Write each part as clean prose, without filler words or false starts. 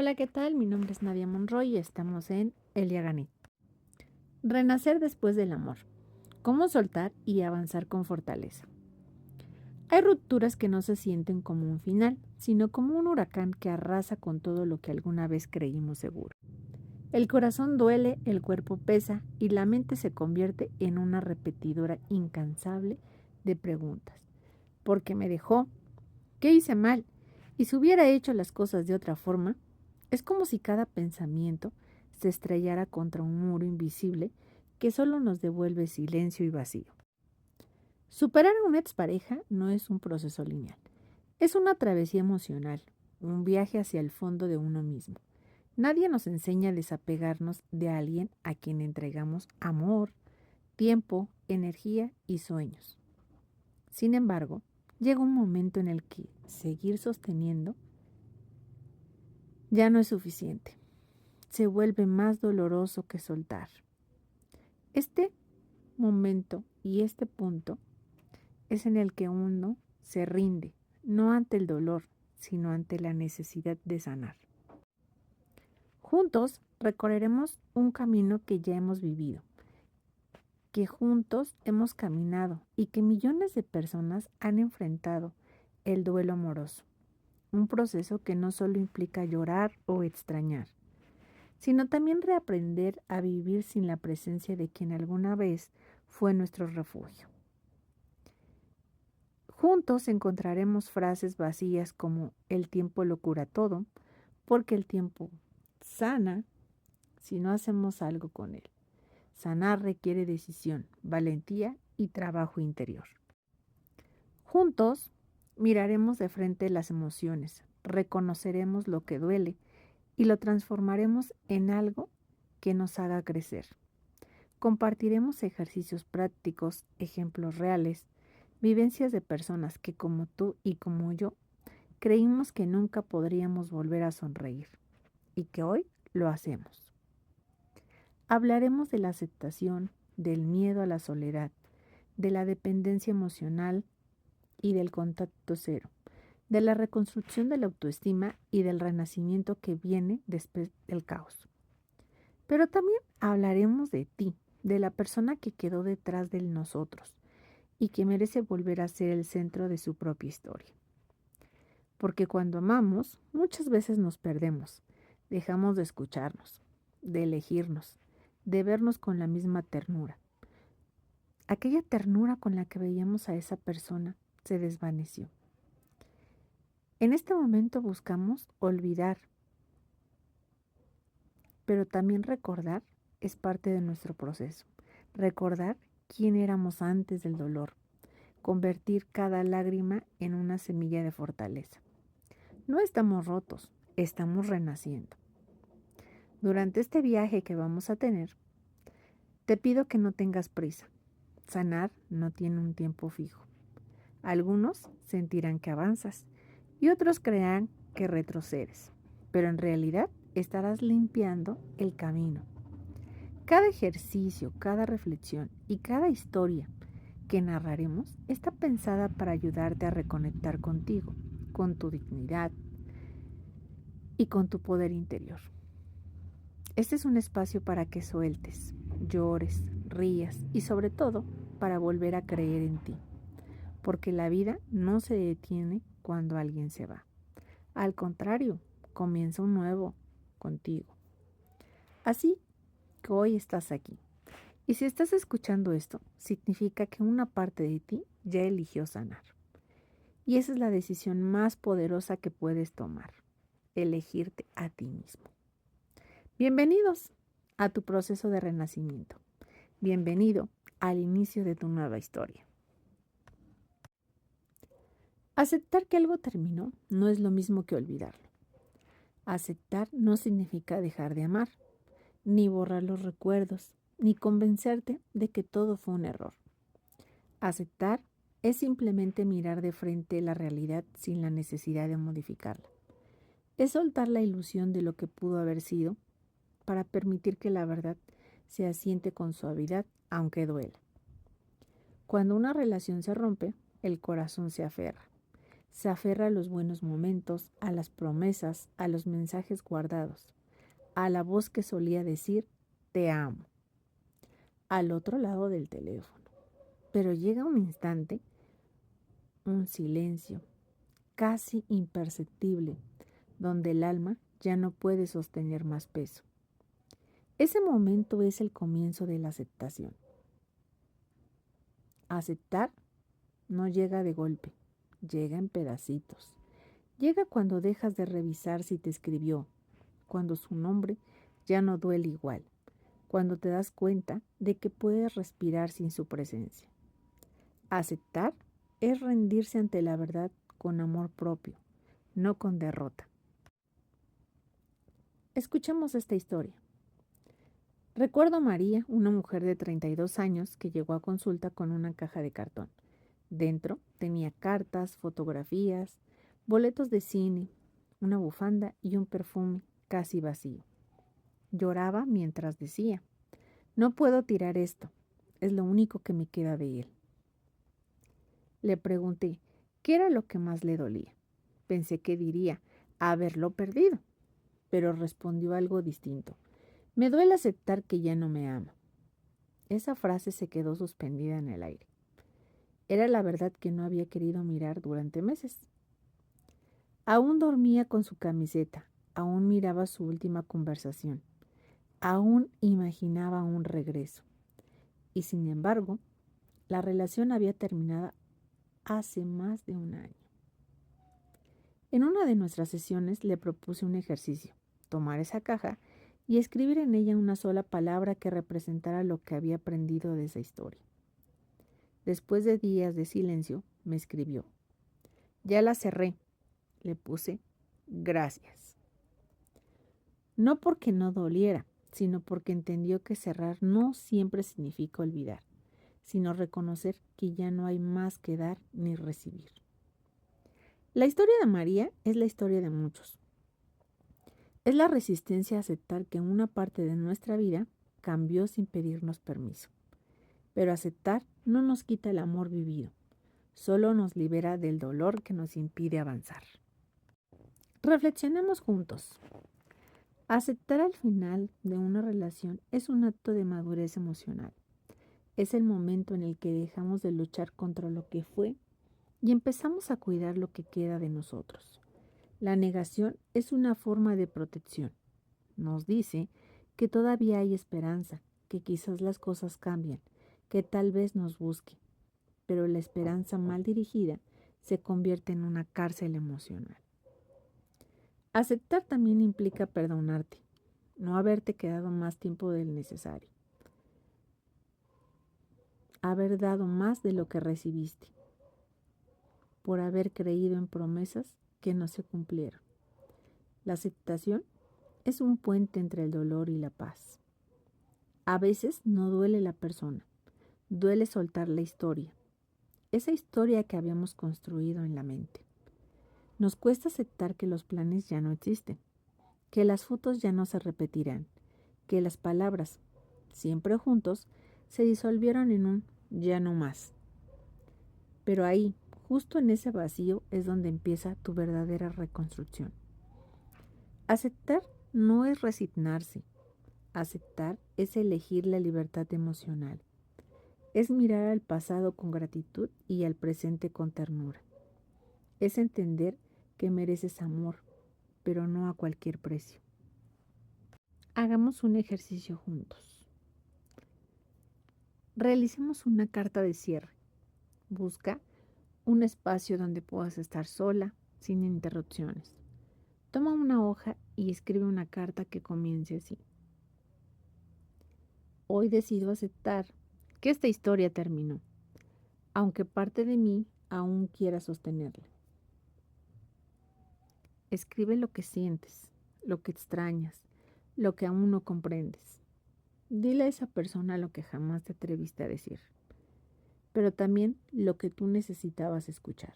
Hola, ¿qué tal? Mi nombre es Nadia Monroy y estamos en El Yaganit. Renacer después del amor. Cómo soltar y avanzar con fortaleza. Hay rupturas que no se sienten como un final, sino como un huracán que arrasa con todo lo que alguna vez creímos seguro. El corazón duele, el cuerpo pesa y la mente se convierte en una repetidora incansable de preguntas. ¿Por qué me dejó? ¿Qué hice mal? Y si hubiera hecho las cosas de otra forma, es como si cada pensamiento se estrellara contra un muro invisible que solo nos devuelve silencio y vacío. Superar a una expareja no es un proceso lineal, es una travesía emocional, un viaje hacia el fondo de uno mismo. Nadie nos enseña a desapegarnos de alguien a quien entregamos amor, tiempo, energía y sueños. Sin embargo, llega un momento en el que seguir sosteniendo ya no es suficiente. Se vuelve más doloroso que soltar. Este momento y este punto es en el que uno se rinde, no ante el dolor, sino ante la necesidad de sanar. Juntos recorreremos un camino que ya hemos vivido, que juntos hemos caminado y que millones de personas han enfrentado: el duelo amoroso. Un proceso que no solo implica llorar o extrañar, sino también reaprender a vivir sin la presencia de quien alguna vez fue nuestro refugio. Juntos encontraremos frases vacías como el tiempo lo cura todo, porque el tiempo sana si no hacemos algo con él. Sanar requiere decisión, valentía y trabajo interior. Juntos miraremos de frente las emociones, reconoceremos lo que duele y lo transformaremos en algo que nos haga crecer. Compartiremos ejercicios prácticos, ejemplos reales, vivencias de personas que como tú y como yo creímos que nunca podríamos volver a sonreír y que hoy lo hacemos. Hablaremos de la aceptación, del miedo a la soledad, de la dependencia emocional y del contacto cero, de la reconstrucción de la autoestima y del renacimiento que viene después del caos. Pero también hablaremos de ti, de la persona que quedó detrás de nosotros y que merece volver a ser el centro de su propia historia. Porque cuando amamos, muchas veces nos perdemos, dejamos de escucharnos, de elegirnos, de vernos con la misma ternura. Aquella ternura con la que veíamos a esa persona se desvaneció. En este momento buscamos olvidar, pero también recordar es parte de nuestro proceso. Recordar quién éramos antes del dolor, convertir cada lágrima en una semilla de fortaleza. No estamos rotos, estamos renaciendo. Durante este viaje que vamos a tener, te pido que no tengas prisa. Sanar no tiene un tiempo fijo. Algunos sentirán que avanzas y otros creerán que retrocedes, pero en realidad estarás limpiando el camino. Cada ejercicio, cada reflexión y cada historia que narraremos está pensada para ayudarte a reconectar contigo, con tu dignidad y con tu poder interior. Este es un espacio para que sueltes, llores, rías y sobre todo para volver a creer en ti, porque la vida no se detiene cuando alguien se va. Al contrario, comienza un nuevo contigo. Así que hoy estás aquí. Y si estás escuchando esto, significa que una parte de ti ya eligió sanar. Y esa es la decisión más poderosa que puedes tomar, elegirte a ti mismo. Bienvenidos a tu proceso de renacimiento. Bienvenido al inicio de tu nueva historia. Aceptar que algo terminó no es lo mismo que olvidarlo. Aceptar no significa dejar de amar, ni borrar los recuerdos, ni convencerte de que todo fue un error. Aceptar es simplemente mirar de frente la realidad sin la necesidad de modificarla. Es soltar la ilusión de lo que pudo haber sido para permitir que la verdad se asiente con suavidad, aunque duela. Cuando una relación se rompe, el corazón se aferra, Se aferra a los buenos momentos, a las promesas, a los mensajes guardados, a la voz que solía decir te amo, al otro lado del teléfono. Pero llega un instante, un silencio casi imperceptible, donde el alma ya no puede sostener más peso. Ese momento es el comienzo de la aceptación. Aceptar no llega de golpe, llega en pedacitos. Llega cuando dejas de revisar si te escribió, cuando su nombre ya no duele igual, cuando te das cuenta de que puedes respirar sin su presencia. Aceptar es rendirse ante la verdad con amor propio, no con derrota. Escuchemos esta historia. Recuerdo a María, una mujer de 32 años que llegó a consulta con una caja de cartón. Dentro tenía cartas, fotografías, boletos de cine, una bufanda y un perfume casi vacío. Lloraba mientras decía, no puedo tirar esto, es lo único que me queda de él. Le pregunté, ¿qué era lo que más le dolía? Pensé que diría, haberlo perdido, pero respondió algo distinto. Me duele aceptar que ya no me ama. Esa frase se quedó suspendida en el aire. Era la verdad que no había querido mirar durante meses. Aún dormía con su camiseta, aún miraba su última conversación, aún imaginaba un regreso. Y sin embargo, la relación había terminado hace más de un año. En una de nuestras sesiones le propuse un ejercicio, tomar esa caja y escribir en ella una sola palabra que representara lo que había aprendido de esa historia. Después de días de silencio, me escribió. Ya la cerré. Le puse gracias. No porque no doliera, sino porque entendió que cerrar no siempre significa olvidar, sino reconocer que ya no hay más que dar ni recibir. La historia de María es la historia de muchos. Es la resistencia a aceptar que una parte de nuestra vida cambió sin pedirnos permiso. Pero aceptar no nos quita el amor vivido, solo nos libera del dolor que nos impide avanzar. Reflexionemos juntos. Aceptar al final de una relación es un acto de madurez emocional. Es el momento en el que dejamos de luchar contra lo que fue y empezamos a cuidar lo que queda de nosotros. La negación es una forma de protección. Nos dice que todavía hay esperanza, que quizás las cosas cambian, que tal vez nos busque, pero la esperanza mal dirigida se convierte en una cárcel emocional. Aceptar también implica perdonarte, no haberte quedado más tiempo del necesario, haber dado más de lo que recibiste, por haber creído en promesas que no se cumplieron. La aceptación es un puente entre el dolor y la paz. A veces no duele la persona, duele soltar la historia, esa historia que habíamos construido en la mente. Nos cuesta aceptar que los planes ya no existen, que las fotos ya no se repetirán, que las palabras, siempre juntos, se disolvieron en un ya no más. Pero ahí, justo en ese vacío, es donde empieza tu verdadera reconstrucción. Aceptar no es resignarse. Aceptar es elegir la libertad emocional. Es mirar al pasado con gratitud y al presente con ternura. Es entender que mereces amor, pero no a cualquier precio. Hagamos un ejercicio juntos. Realicemos una carta de cierre. Busca un espacio donde puedas estar sola, sin interrupciones. Toma una hoja y escribe una carta que comience así. Hoy decido aceptar que esta historia terminó, aunque parte de mí aún quiera sostenerla. Escribe lo que sientes, lo que extrañas, lo que aún no comprendes. Dile a esa persona lo que jamás te atreviste a decir, pero también lo que tú necesitabas escuchar.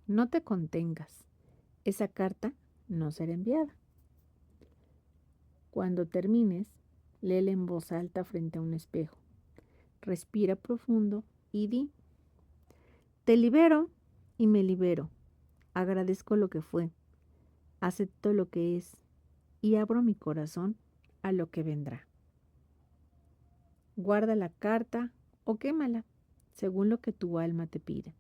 No te contengas. Esa carta no será enviada. Cuando termines, léela en voz alta frente a un espejo. Respira profundo y di, te libero y me libero Agradezco lo que fue, acepto lo que es y abro mi corazón a lo que vendrá. Guarda la carta o quémala, según lo que tu alma te pida.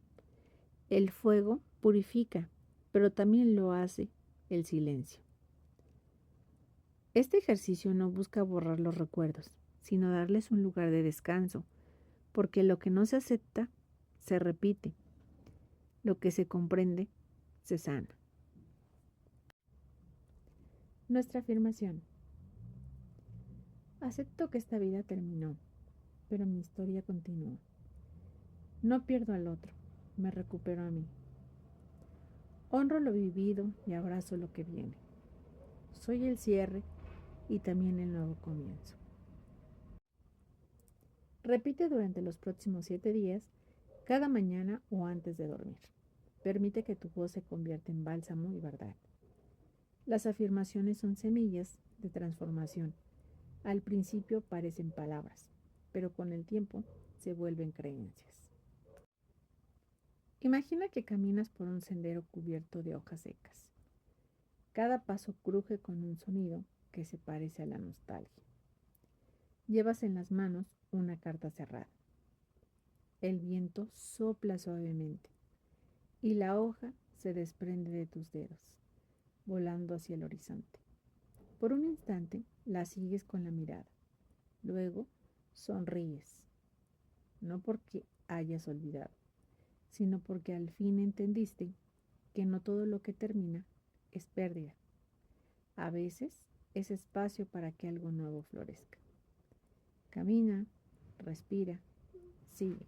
El fuego purifica, pero también lo hace el silencio. Este ejercicio no busca borrar los recuerdos, sino darles un lugar de descanso, porque lo que no se acepta se repite, lo que se comprende se sana. Nuestra afirmación. Acepto que esta vida terminó, pero mi historia continúa. No pierdo al otro, me recupero a mí. Honro lo vivido y abrazo lo que viene. Soy el cierre y también el nuevo comienzo. Repite durante los próximos 7 días, cada mañana o antes de dormir. Permite que tu voz se convierta en bálsamo y verdad. Las afirmaciones son semillas de transformación. Al principio parecen palabras, pero con el tiempo se vuelven creencias. Imagina que caminas por un sendero cubierto de hojas secas. Cada paso cruje con un sonido que se parece a la nostalgia. Llevas en las manos una carta cerrada. El viento sopla suavemente y la hoja se desprende de tus dedos, volando hacia el horizonte. Por un instante la sigues con la mirada. Luego sonríes, no porque hayas olvidado, sino porque al fin entendiste que no todo lo que termina es pérdida. A veces es espacio para que algo nuevo florezca. Camina, respira, sigue.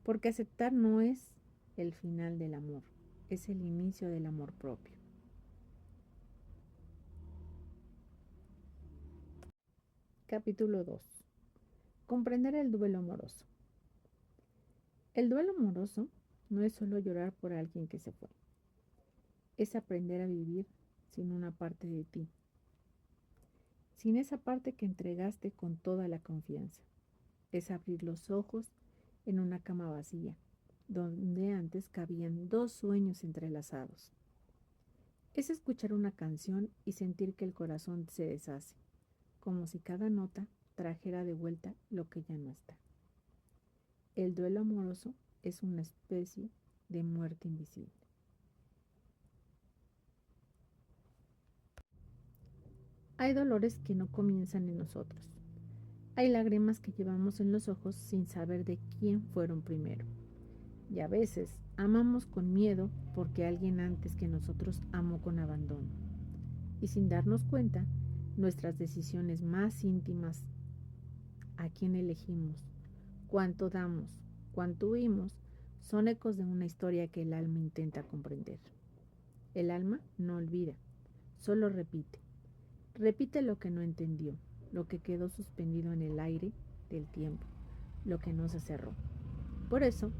Porque aceptar no es el final del amor, es el inicio del amor propio. Capítulo 2. Comprender el duelo amoroso. El duelo amoroso no es solo llorar por alguien que se fue. Es aprender a vivir sin una parte de ti, sin esa parte que entregaste con toda la confianza. Es abrir los ojos en una cama vacía, donde antes cabían 2 sueños entrelazados. Es escuchar una canción y sentir que el corazón se deshace, como si cada nota trajera de vuelta lo que ya no está. El duelo amoroso es una especie de muerte invisible. Hay dolores que no comienzan en nosotros. Hay lágrimas que llevamos en los ojos sin saber de quién fueron primero. Y a veces amamos con miedo porque alguien antes que nosotros amó con abandono. Y sin darnos cuenta, nuestras decisiones más íntimas, a quién elegimos, cuánto damos, cuánto huimos, son ecos de una historia que el alma intenta comprender. El alma no olvida, solo repite. Repite lo que no entendió, lo que quedó suspendido en el aire del tiempo, lo que no se cerró. Por eso,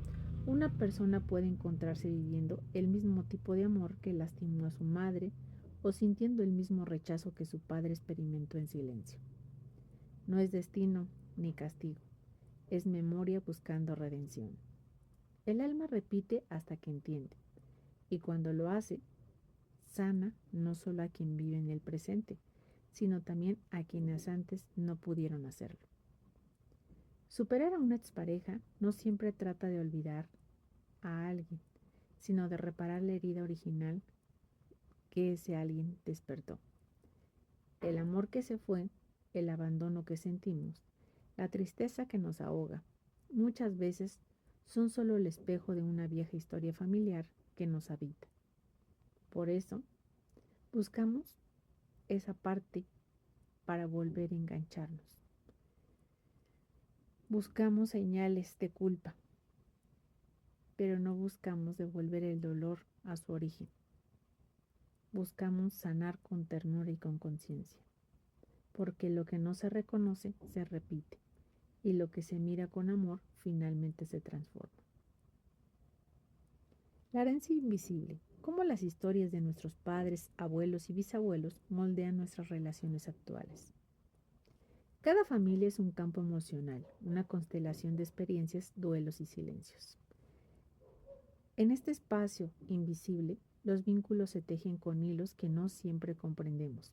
una persona puede encontrarse viviendo el mismo tipo de amor que lastimó a su madre o sintiendo el mismo rechazo que su padre experimentó en silencio. No es destino ni castigo, es memoria buscando redención. El alma repite hasta que entiende, y cuando lo hace, sana no solo a quien vive en el presente, sino también a quienes antes no pudieron hacerlo. Superar a una expareja no siempre trata de olvidar a alguien, sino de reparar la herida original que ese alguien despertó. El amor que se fue, el abandono que sentimos, la tristeza que nos ahoga, muchas veces son solo el espejo de una vieja historia familiar que nos habita. Por eso, buscamos esa parte para volver a engancharnos. Buscamos señales de culpa, pero no buscamos devolver el dolor a su origen. Buscamos sanar con ternura y con conciencia, porque lo que no se reconoce se repite, y lo que se mira con amor finalmente se transforma. La herencia invisible. Cómo las historias de nuestros padres, abuelos y bisabuelos moldean nuestras relaciones actuales. Cada familia es un campo emocional, una constelación de experiencias, duelos y silencios. En este espacio invisible, los vínculos se tejen con hilos que no siempre comprendemos.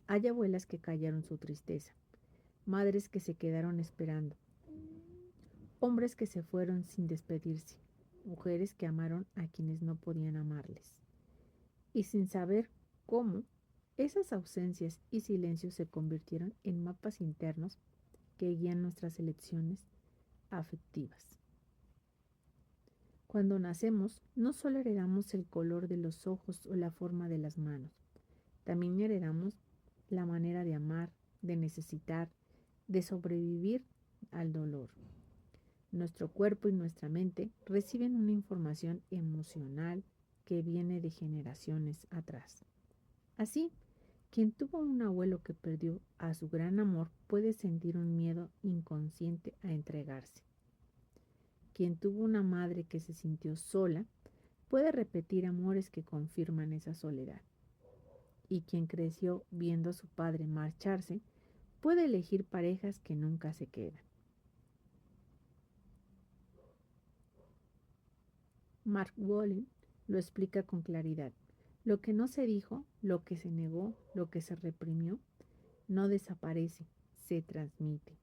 Hay abuelas que callaron su tristeza, madres que se quedaron esperando, hombres que se fueron sin despedirse, mujeres que amaron a quienes no podían amarles. Y sin saber cómo, esas ausencias y silencios se convirtieron en mapas internos que guían nuestras elecciones afectivas. Cuando nacemos, no solo heredamos el color de los ojos o la forma de las manos, también heredamos la manera de amar, de necesitar, de sobrevivir al dolor. Nuestro cuerpo y nuestra mente reciben una información emocional que viene de generaciones atrás. Así, quien tuvo un abuelo que perdió a su gran amor puede sentir un miedo inconsciente a entregarse. Quien tuvo una madre que se sintió sola puede repetir amores que confirman esa soledad. Y quien creció viendo a su padre marcharse puede elegir parejas que nunca se quedan. Mark Wolin lo explica con claridad. Lo que no se dijo, lo que se negó, lo que se reprimió, no desaparece, se transmite.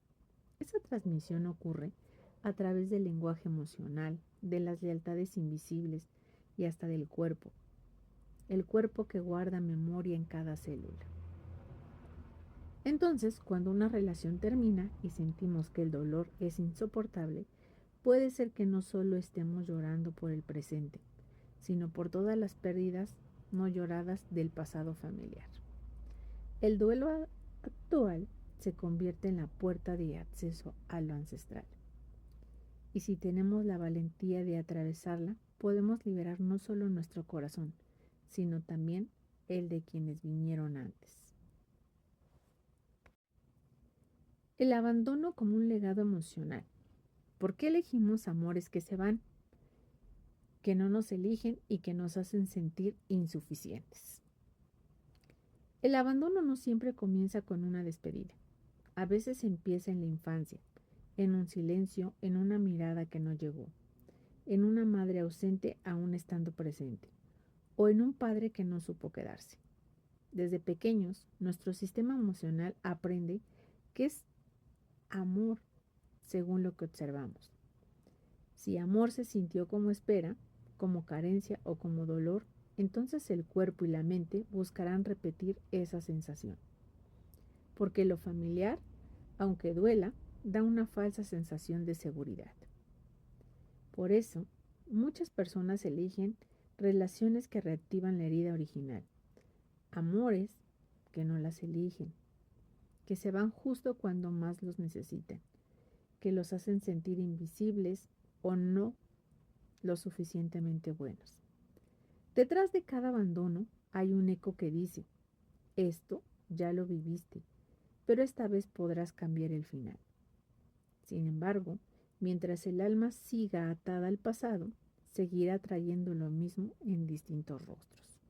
Esa transmisión ocurre a través del lenguaje emocional, de las lealtades invisibles y hasta del cuerpo. El cuerpo que guarda memoria en cada célula. Entonces, cuando una relación termina y sentimos que el dolor es insoportable, puede ser que no solo estemos llorando por el presente, sino por todas las pérdidas no lloradas del pasado familiar. El duelo actual se convierte en la puerta de acceso a lo ancestral. Y si tenemos la valentía de atravesarla, podemos liberar no solo nuestro corazón, sino también el de quienes vinieron antes. El abandono como un legado emocional. ¿Por qué elegimos amores que se van, que no nos eligen y que nos hacen sentir insuficientes? El abandono no siempre comienza con una despedida. A veces empieza en la infancia, en un silencio, en una mirada que no llegó, en una madre ausente aún estando presente, o en un padre que no supo quedarse. Desde pequeños, nuestro sistema emocional aprende que es amor según lo que observamos. Si amor se sintió como espera, como carencia o como dolor, entonces el cuerpo y la mente buscarán repetir esa sensación. Porque lo familiar, aunque duela, da una falsa sensación de seguridad. Por eso, muchas personas eligen relaciones que reactivan la herida original, amores que no las eligen, que se van justo cuando más los necesitan, que los hacen sentir invisibles o no lo suficientemente buenos. Detrás de cada abandono hay un eco que dice, esto ya lo viviste, pero esta vez podrás cambiar el final. Sin embargo, mientras el alma siga atada al pasado, seguirá trayendo lo mismo en distintos rostros.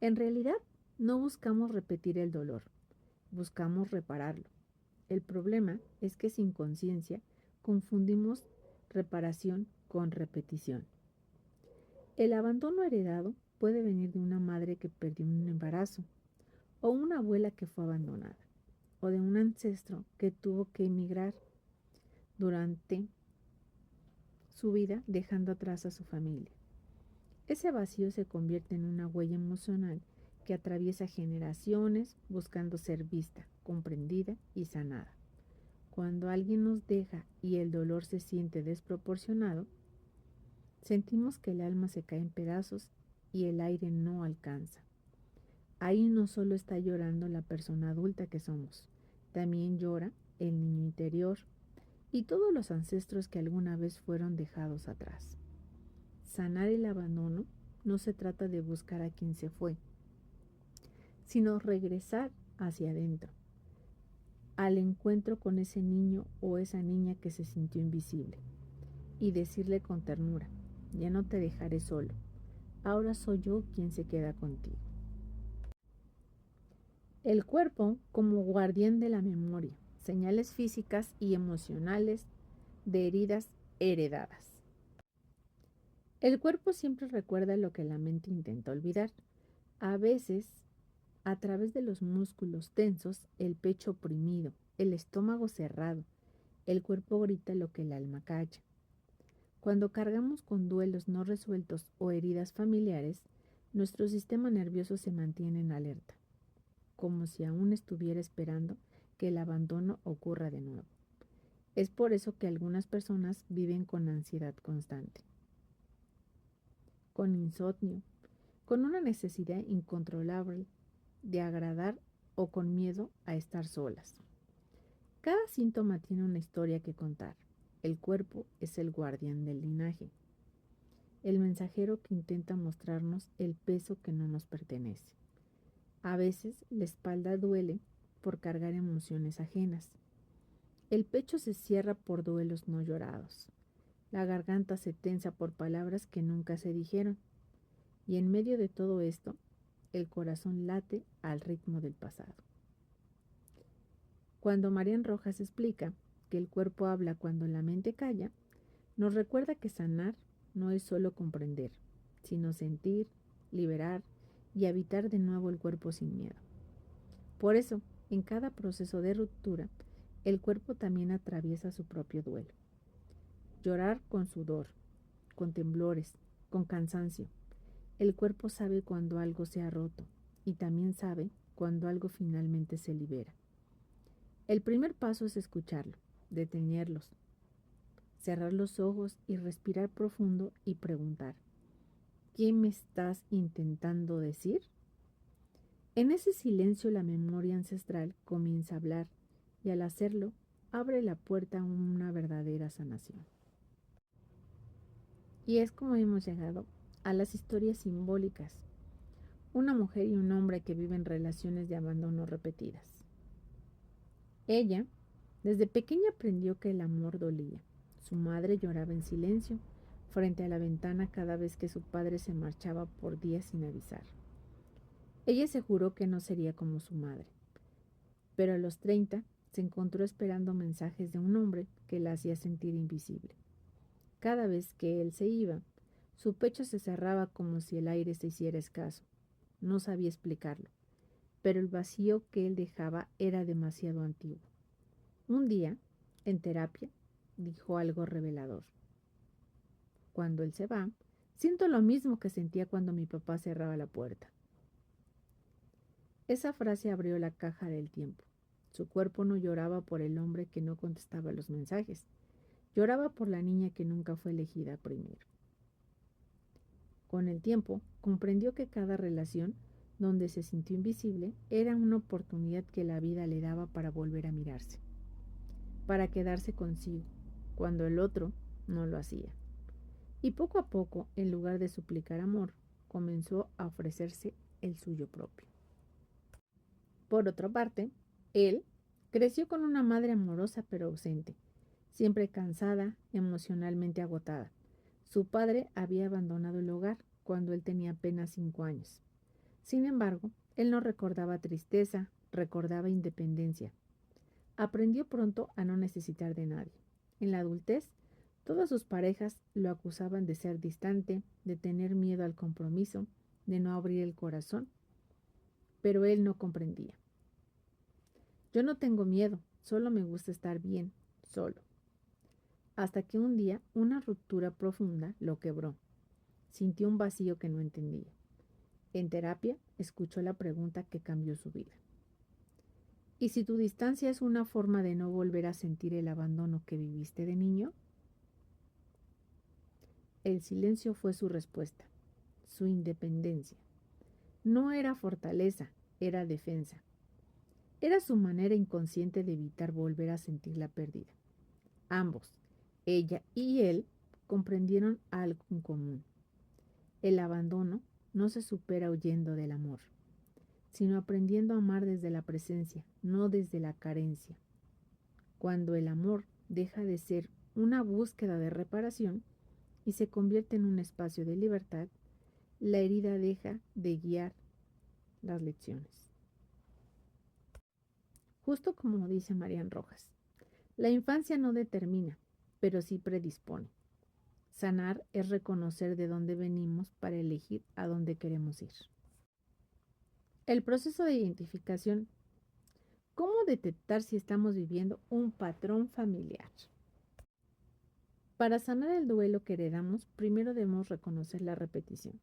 En realidad, no buscamos repetir el dolor, buscamos repararlo. El problema es que sin conciencia confundimos reparación con repetición. El abandono heredado puede venir de una madre que perdió un embarazo, o una abuela que fue abandonada, o de un ancestro que tuvo que emigrar durante su vida dejando atrás a su familia. Ese vacío se convierte en una huella emocional que atraviesa generaciones buscando ser vista, comprendida y sanada. Cuando alguien nos deja y el dolor se siente desproporcionado, sentimos que el alma se cae en pedazos y el aire no alcanza. Ahí no solo está llorando la persona adulta que somos, también llora el niño interior y todos los ancestros que alguna vez fueron dejados atrás. Sanar el abandono no se trata de buscar a quien se fue, sino regresar hacia adentro, al encuentro con ese niño o esa niña que se sintió invisible, y decirle con ternura, ya no te dejaré solo, ahora soy yo quien se queda contigo. El cuerpo como guardián de la memoria, señales físicas y emocionales de heridas heredadas. El cuerpo siempre recuerda lo que la mente intenta olvidar. A veces, a través de los músculos tensos, el pecho oprimido, el estómago cerrado, el cuerpo grita lo que el alma calla. Cuando cargamos con duelos no resueltos o heridas familiares, nuestro sistema nervioso se mantiene en alerta, como si aún estuviera esperando que el abandono ocurra de nuevo. Es por eso que algunas personas viven con ansiedad constante, con insomnio, con una necesidad incontrolable de agradar o con miedo a estar solas. Cada síntoma tiene una historia que contar. El cuerpo es el guardián del linaje, el mensajero que intenta mostrarnos el peso que no nos pertenece. A veces la espalda duele por cargar emociones ajenas. El pecho se cierra por duelos no llorados. La garganta se tensa por palabras que nunca se dijeron. Y en medio de todo esto, el corazón late al ritmo del pasado. Cuando Marian Rojas explica que el cuerpo habla cuando la mente calla, nos recuerda que sanar no es solo comprender, sino sentir, liberar y habitar de nuevo el cuerpo sin miedo. Por eso, en cada proceso de ruptura, el cuerpo también atraviesa su propio duelo. Llorar con sudor, con temblores, con cansancio. El cuerpo sabe cuando algo se ha roto y también sabe cuando algo finalmente se libera. El primer paso es escucharlo, detenerlos, cerrar los ojos y respirar profundo y preguntar, ¿qué me estás intentando decir? En ese silencio la memoria ancestral comienza a hablar y al hacerlo abre la puerta a una verdadera sanación. Y es como hemos llegado a las historias simbólicas. Una mujer y un hombre que viven relaciones de abandono repetidas. Ella, desde pequeña aprendió que el amor dolía. Su madre lloraba en silencio frente a la ventana cada vez que su padre se marchaba por días sin avisar. Ella se juró que no sería como su madre, pero a los 30 se encontró esperando mensajes de un hombre que la hacía sentir invisible. Cada vez que él se iba, su pecho se cerraba como si el aire se hiciera escaso. No sabía explicarlo, pero el vacío que él dejaba era demasiado antiguo. Un día, en terapia, dijo algo revelador. Cuando él se va, siento lo mismo que sentía cuando mi papá cerraba la puerta. Esa frase abrió la caja del tiempo. Su cuerpo no lloraba por el hombre que no contestaba los mensajes. Lloraba por la niña que nunca fue elegida primero. Con el tiempo, comprendió que cada relación donde se sintió invisible era una oportunidad que la vida le daba para volver a mirarse, para quedarse consigo, cuando el otro no lo hacía. Y poco a poco, en lugar de suplicar amor, comenzó a ofrecerse el suyo propio. Por otra parte, él creció con una madre amorosa pero ausente, siempre cansada, emocionalmente agotada. Su padre había abandonado el hogar cuando él tenía apenas 5 años. Sin embargo, él no recordaba tristeza, recordaba independencia. Aprendió pronto a no necesitar de nadie. En la adultez, todas sus parejas lo acusaban de ser distante, de tener miedo al compromiso, de no abrir el corazón, pero él no comprendía. Yo no tengo miedo, solo me gusta estar bien, solo. Hasta que un día una ruptura profunda lo quebró. Sintió un vacío que no entendía. En terapia, escuchó la pregunta que cambió su vida. ¿Y si tu distancia es una forma de no volver a sentir el abandono que viviste de niño? El silencio fue su respuesta, su independencia. No era fortaleza, era defensa. Era su manera inconsciente de evitar volver a sentir la pérdida. Ambos, ella y él, comprendieron algo en común. El abandono no se supera huyendo del amor, sino aprendiendo a amar desde la presencia, no desde la carencia. Cuando el amor deja de ser una búsqueda de reparación y se convierte en un espacio de libertad, la herida deja de guiar las lecciones. Justo como dice Marian Rojas, la infancia no determina, pero sí predispone. Sanar es reconocer de dónde venimos para elegir a dónde queremos ir. El proceso de identificación. ¿Cómo detectar si estamos viviendo un patrón familiar? Para sanar el duelo que heredamos, primero debemos reconocer la repetición.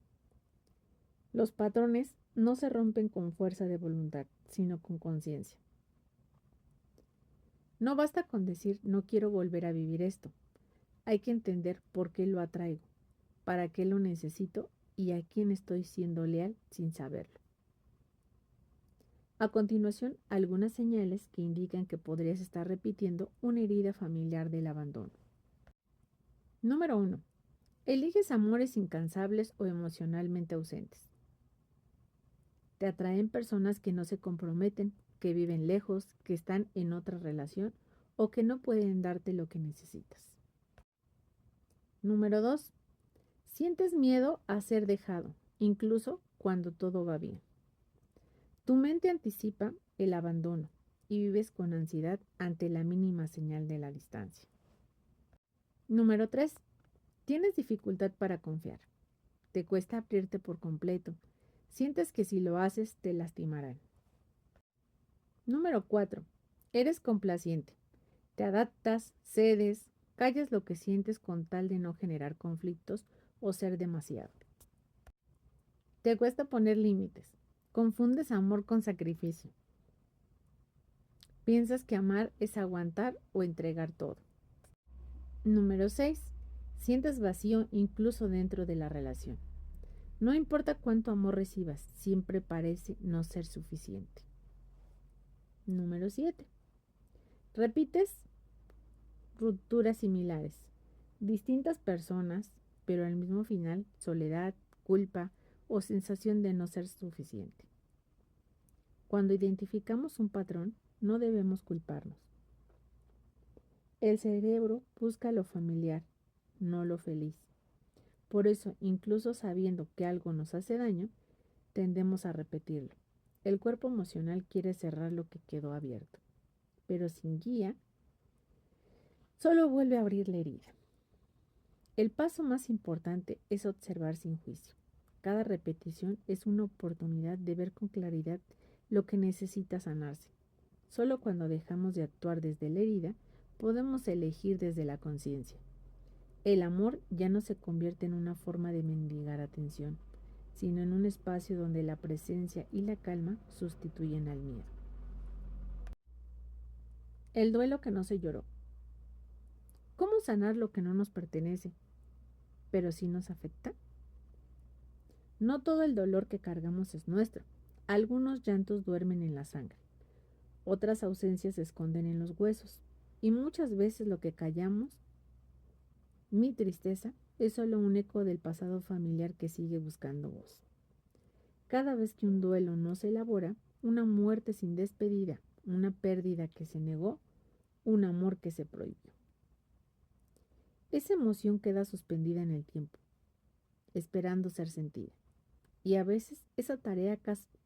Los patrones no se rompen con fuerza de voluntad, sino con conciencia. No basta con decir no quiero volver a vivir esto. Hay que entender por qué lo atraigo, para qué lo necesito y a quién estoy siendo leal sin saberlo. A continuación, algunas señales que indican que podrías estar repitiendo una herida familiar del abandono. Número 1. Eliges amores incansables o emocionalmente ausentes. Te atraen personas que no se comprometen, que viven lejos, que están en otra relación o que no pueden darte lo que necesitas. Número 2. Sientes miedo a ser dejado, incluso cuando todo va bien. Tu mente anticipa el abandono y vives con ansiedad ante la mínima señal de la distancia. Número 3. Tienes dificultad para confiar. Te cuesta abrirte por completo. Sientes que si lo haces te lastimarán. Número 4. Eres complaciente. Te adaptas, cedes, callas lo que sientes con tal de no generar conflictos o ser demasiado. Te cuesta poner límites. Confundes amor con sacrificio. Piensas que amar es aguantar o entregar todo. Número 6. Sientes vacío incluso dentro de la relación. No importa cuánto amor recibas, siempre parece no ser suficiente. Número 7. Repites rupturas similares. Distintas personas, pero al mismo final, soledad, culpa o sensación de no ser suficiente. Cuando identificamos un patrón, no debemos culparnos. El cerebro busca lo familiar, no lo feliz. Por eso, incluso sabiendo que algo nos hace daño, tendemos a repetirlo. El cuerpo emocional quiere cerrar lo que quedó abierto, pero sin guía, solo vuelve a abrir la herida. El paso más importante es observar sin juicio. Cada repetición es una oportunidad de ver con claridad lo que necesita sanarse. Solo cuando dejamos de actuar desde la herida, podemos elegir desde la conciencia. El amor ya no se convierte en una forma de mendigar atención, sino en un espacio donde la presencia y la calma sustituyen al miedo. El duelo que no se lloró. ¿Cómo sanar lo que no nos pertenece, pero sí nos afecta? No todo el dolor que cargamos es nuestro. Algunos llantos duermen en la sangre, otras ausencias se esconden en los huesos, y muchas veces lo que callamos, mi tristeza, es solo un eco del pasado familiar que sigue buscando voz. Cada vez que un duelo no se elabora, una muerte sin despedida, una pérdida que se negó, un amor que se prohibió. Esa emoción queda suspendida en el tiempo, esperando ser sentida. Y a veces esa tarea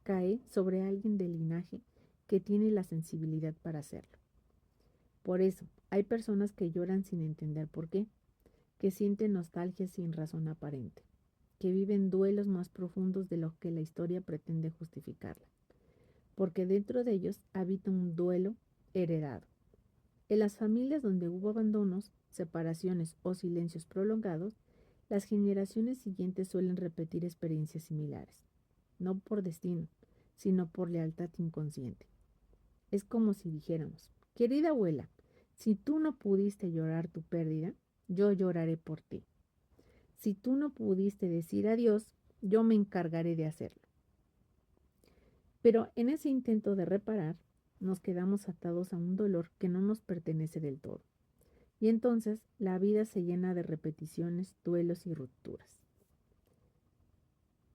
cae sobre alguien del linaje que tiene la sensibilidad para hacerlo. Por eso, hay personas que lloran sin entender por qué, que sienten nostalgia sin razón aparente, que viven duelos más profundos de lo que la historia pretende justificarla, porque dentro de ellos habita un duelo heredado. En las familias donde hubo abandonos, separaciones o silencios prolongados, las generaciones siguientes suelen repetir experiencias similares, no por destino, sino por lealtad inconsciente. Es como si dijéramos, querida abuela, si tú no pudiste llorar tu pérdida, yo lloraré por ti. Si tú no pudiste decir adiós, yo me encargaré de hacerlo. Pero en ese intento de reparar, nos quedamos atados a un dolor que no nos pertenece del todo. Y entonces la vida se llena de repeticiones, duelos y rupturas.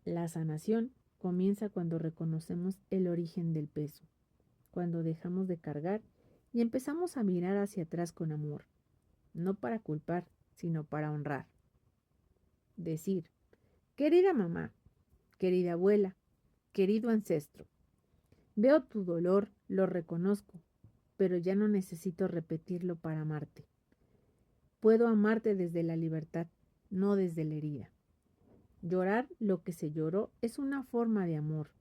La sanación comienza cuando reconocemos el origen del peso, cuando dejamos de cargar y empezamos a mirar hacia atrás con amor, no para culpar, sino para honrar. Decir, querida mamá, querida abuela, querido ancestro, veo tu dolor, lo reconozco, pero ya no necesito repetirlo para amarte. Puedo amarte desde la libertad, no desde la herida. Llorar lo que se lloró es una forma de amor.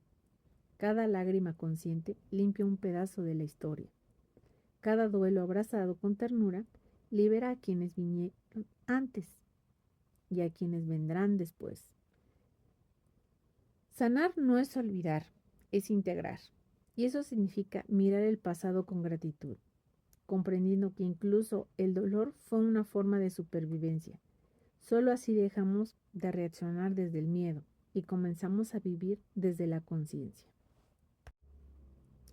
Cada lágrima consciente limpia un pedazo de la historia. Cada duelo abrazado con ternura libera a quienes vinieron antes y a quienes vendrán después. Sanar no es olvidar, es integrar. Y eso significa mirar el pasado con gratitud, comprendiendo que incluso el dolor fue una forma de supervivencia. Solo así dejamos de reaccionar desde el miedo y comenzamos a vivir desde la conciencia.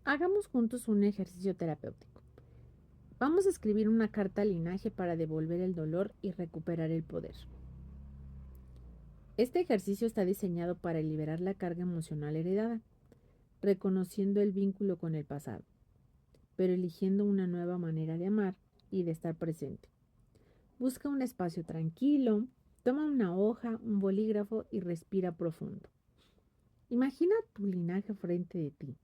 Hagamos juntos un ejercicio terapéutico. Vamos a escribir una carta al linaje para devolver el dolor y recuperar el poder. Este ejercicio está diseñado para liberar la carga emocional heredada, reconociendo el vínculo con el pasado, pero eligiendo una nueva manera de amar y de estar presente. Busca un espacio tranquilo, toma una hoja, un bolígrafo y respira profundo. Imagina tu linaje frente de ti,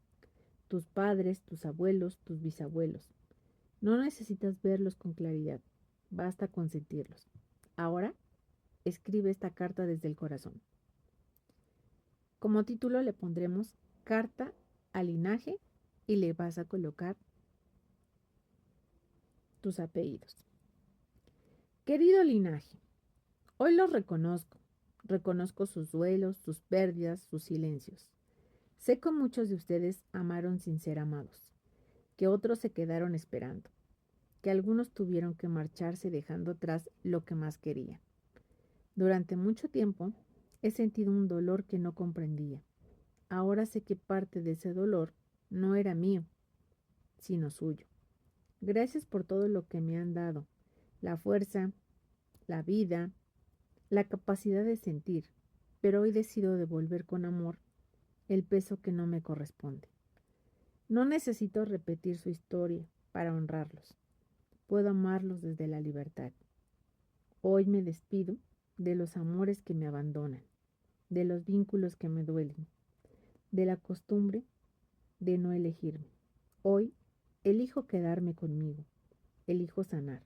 tus padres, tus abuelos, tus bisabuelos. No necesitas verlos con claridad, basta con sentirlos. Ahora, escribe esta carta desde el corazón. Como título le pondremos Carta al linaje y le vas a colocar tus apellidos. Querido linaje, hoy los reconozco. Reconozco sus duelos, sus pérdidas, sus silencios. Sé que muchos de ustedes amaron sin ser amados, que otros se quedaron esperando, que algunos tuvieron que marcharse dejando atrás lo que más querían. Durante mucho tiempo he sentido un dolor que no comprendía. Ahora sé que parte de ese dolor no era mío, sino suyo. Gracias por todo lo que me han dado, la fuerza, la vida, la capacidad de sentir, pero hoy decido devolver con amor el peso que no me corresponde. No necesito repetir su historia para honrarlos. Puedo amarlos desde la libertad. Hoy me despido de los amores que me abandonan, de los vínculos que me duelen, de la costumbre de no elegirme. Hoy elijo quedarme conmigo, elijo sanar,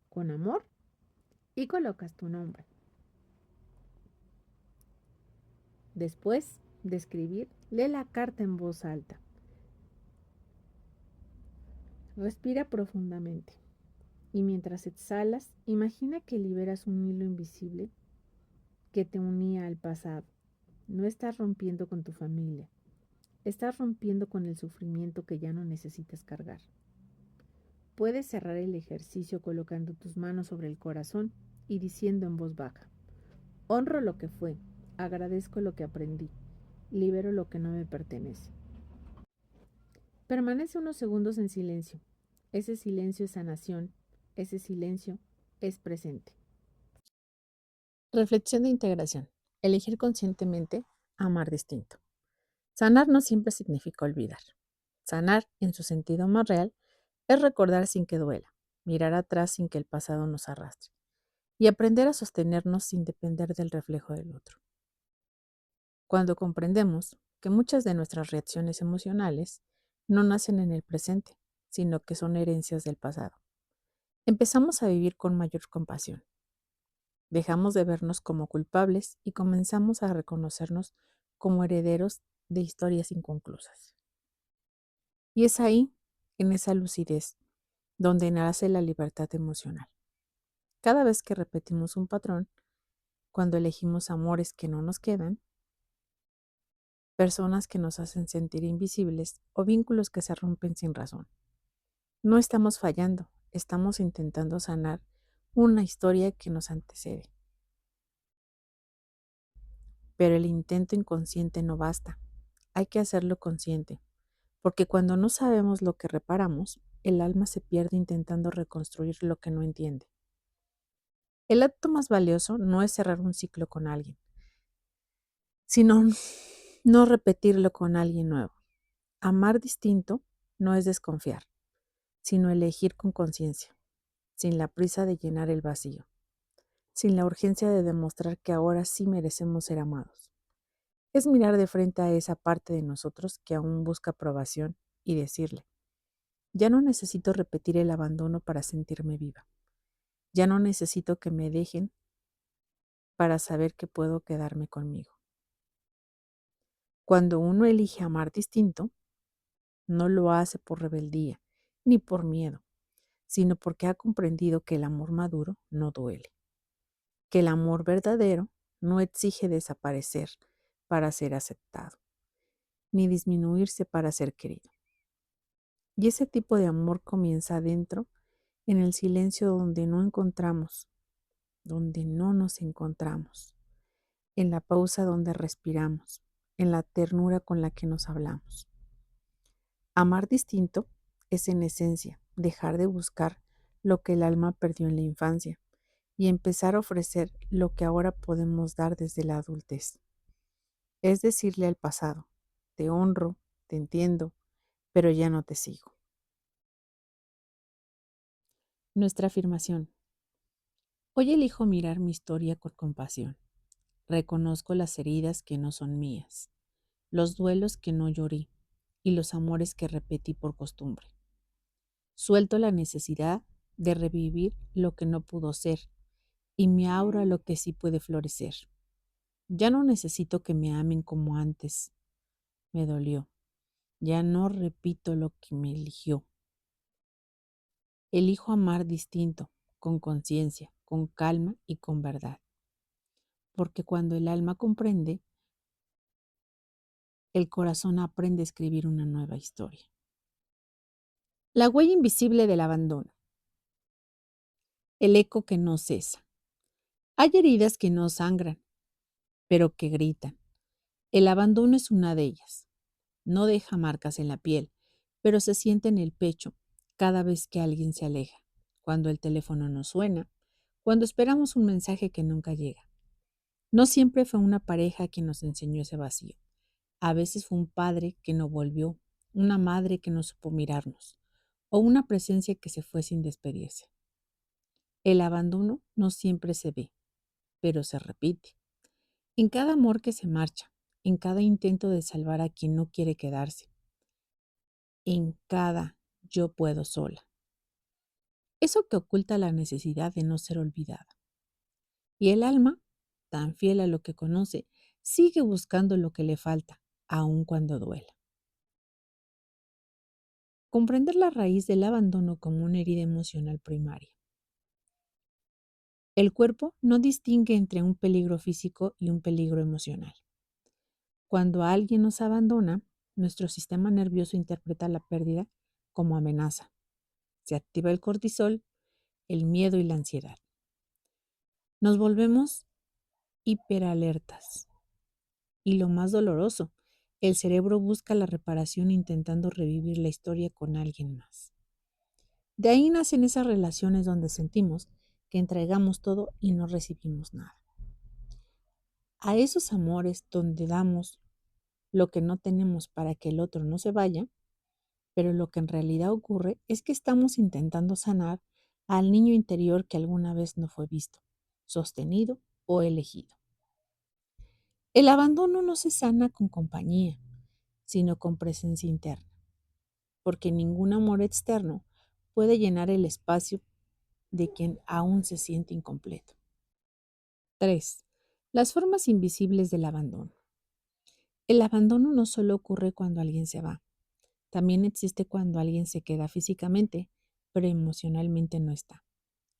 con amor y colocas tu nombre. Después de escribir, lee la carta en voz alta. Respira profundamente y mientras exhalas, imagina que liberas un hilo invisible que te unía al pasado. No estás rompiendo con tu familia, estás rompiendo con el sufrimiento que ya no necesitas cargar. Puedes cerrar el ejercicio colocando tus manos sobre el corazón y diciendo en voz baja: honro lo que fue, agradezco lo que aprendí, libero lo que no me pertenece. Permanece unos segundos en silencio. Ese silencio es sanación, ese silencio es presente. Reflexión de integración. Elegir conscientemente, amar distinto. Sanar no siempre significa olvidar. Sanar, en su sentido más real, es recordar sin que duela, mirar atrás sin que el pasado nos arrastre y aprender a sostenernos sin depender del reflejo del otro. Cuando comprendemos que muchas de nuestras reacciones emocionales no nacen en el presente, sino que son herencias del pasado, empezamos a vivir con mayor compasión. Dejamos de vernos como culpables y comenzamos a reconocernos como herederos de historias inconclusas. Y es ahí, en esa lucidez, donde nace la libertad emocional. Cada vez que repetimos un patrón, cuando elegimos amores que no nos quedan, personas que nos hacen sentir invisibles o vínculos que se rompen sin razón. No estamos fallando, estamos intentando sanar una historia que nos antecede. Pero el intento inconsciente no basta, hay que hacerlo consciente, porque cuando no sabemos lo que reparamos, el alma se pierde intentando reconstruir lo que no entiende. El acto más valioso no es cerrar un ciclo con alguien, sino no repetirlo con alguien nuevo. Amar distinto no es desconfiar, sino elegir con conciencia, sin la prisa de llenar el vacío, sin la urgencia de demostrar que ahora sí merecemos ser amados. Es mirar de frente a esa parte de nosotros que aún busca aprobación y decirle: ya no necesito repetir el abandono para sentirme viva. Ya no necesito que me dejen para saber que puedo quedarme conmigo. Cuando uno elige amar distinto, no lo hace por rebeldía ni por miedo, sino porque ha comprendido que el amor maduro no duele, que el amor verdadero no exige desaparecer para ser aceptado, ni disminuirse para ser querido. Y ese tipo de amor comienza adentro, en el silencio donde no nos encontramos, en la pausa donde respiramos, en la ternura con la que nos hablamos. Amar distinto es en esencia dejar de buscar lo que el alma perdió en la infancia y empezar a ofrecer lo que ahora podemos dar desde la adultez. Es decirle al pasado, te honro, te entiendo, pero ya no te sigo. Nuestra afirmación. Hoy elijo mirar mi historia con compasión. Reconozco las heridas que no son mías, los duelos que no lloré y los amores que repetí por costumbre. Suelto la necesidad de revivir lo que no pudo ser y me abro a lo que sí puede florecer. Ya no necesito que me amen como antes. Me dolió. Ya no repito lo que me eligió. Elijo amar distinto, con conciencia, con calma y con verdad. Porque cuando el alma comprende, el corazón aprende a escribir una nueva historia. La huella invisible del abandono. El eco que no cesa. Hay heridas que no sangran, pero que gritan. El abandono es una de ellas. No deja marcas en la piel, pero se siente en el pecho cada vez que alguien se aleja, cuando el teléfono no suena, cuando esperamos un mensaje que nunca llega. No siempre fue una pareja quien nos enseñó ese vacío. A veces fue un padre que no volvió, una madre que no supo mirarnos, o una presencia que se fue sin despedirse. El abandono no siempre se ve, pero se repite. En cada amor que se marcha, en cada intento de salvar a quien no quiere quedarse, en cada yo puedo sola. Eso que oculta la necesidad de no ser olvidada. Y el alma, tan fiel a lo que conoce, sigue buscando lo que le falta, aun cuando duela. Comprender la raíz del abandono como una herida emocional primaria. El cuerpo no distingue entre un peligro físico y un peligro emocional. Cuando alguien nos abandona, nuestro sistema nervioso interpreta la pérdida como amenaza. Se activa el cortisol, el miedo y la ansiedad. Nos volvemos hiperalertas. Y lo más doloroso, el cerebro busca la reparación intentando revivir la historia con alguien más. De ahí nacen esas relaciones donde sentimos que entregamos todo y no recibimos nada. A esos amores donde damos lo que no tenemos para que el otro no se vaya, pero lo que en realidad ocurre es que estamos intentando sanar al niño interior que alguna vez no fue visto, sostenido o elegido. El abandono no se sana con compañía, sino con presencia interna, porque ningún amor externo puede llenar el espacio de quien aún se siente incompleto. 3. Las formas invisibles del abandono. El abandono no solo ocurre cuando alguien se va, también existe cuando alguien se queda físicamente, pero emocionalmente no está.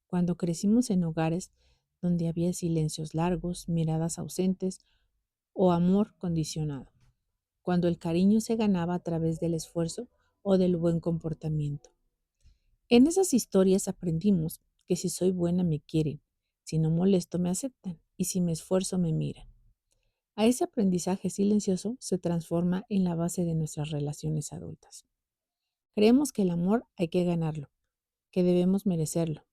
Cuando crecimos en hogares donde había silencios largos, miradas ausentes o amor condicionado. Cuando el cariño se ganaba a través del esfuerzo o del buen comportamiento. En esas historias aprendimos que si soy buena me quieren, si no molesto me aceptan y si me esfuerzo me miran. A ese aprendizaje silencioso se transforma en la base de nuestras relaciones adultas. Creemos que el amor hay que ganarlo, que debemos merecerlo,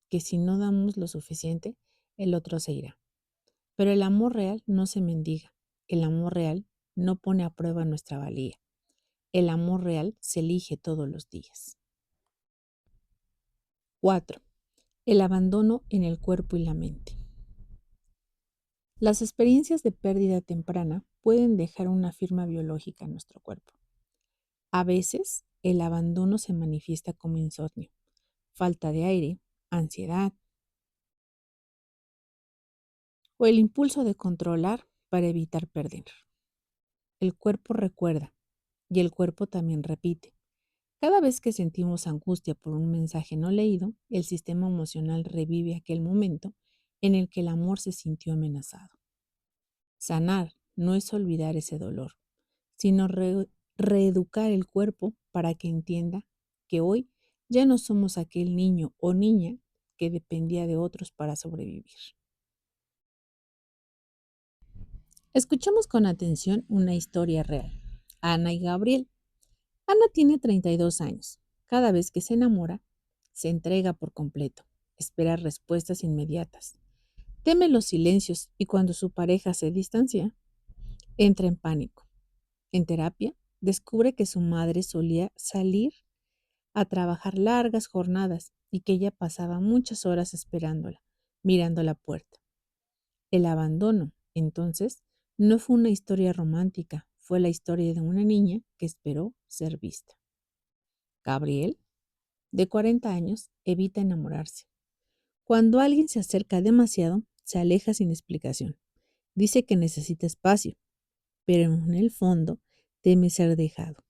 que si no damos lo suficiente, el otro se irá. Pero el amor real no se mendiga, el amor real no pone a prueba nuestra valía. El amor real se elige todos los días. 4. El abandono en el cuerpo y la mente. Las experiencias de pérdida temprana pueden dejar una firma biológica en nuestro cuerpo. A veces, el abandono se manifiesta como insomnio, falta de aire, ansiedad o el impulso de controlar para evitar perder. El cuerpo recuerda y el cuerpo también repite. Cada vez que sentimos angustia por un mensaje no leído, el sistema emocional revive aquel momento en el que el amor se sintió amenazado. Sanar no es olvidar ese dolor, sino reeducar el cuerpo para que entienda que hoy ya no somos aquel niño o niña que dependía de otros para sobrevivir. Escuchemos con atención una historia real. Ana y Gabriel. Ana tiene 32 años. Cada vez que se enamora, se entrega por completo, espera respuestas inmediatas, teme los silencios y cuando su pareja se distancia, entra en pánico. En terapia, descubre que su madre solía salir a trabajar largas jornadas y que ella pasaba muchas horas esperándola, mirando la puerta. El abandono, entonces, no fue una historia romántica, fue la historia de una niña que esperó ser vista. Gabriel, de 40 años, evita enamorarse. Cuando alguien se acerca demasiado, se aleja sin explicación. Dice que necesita espacio, pero en el fondo teme ser dejado.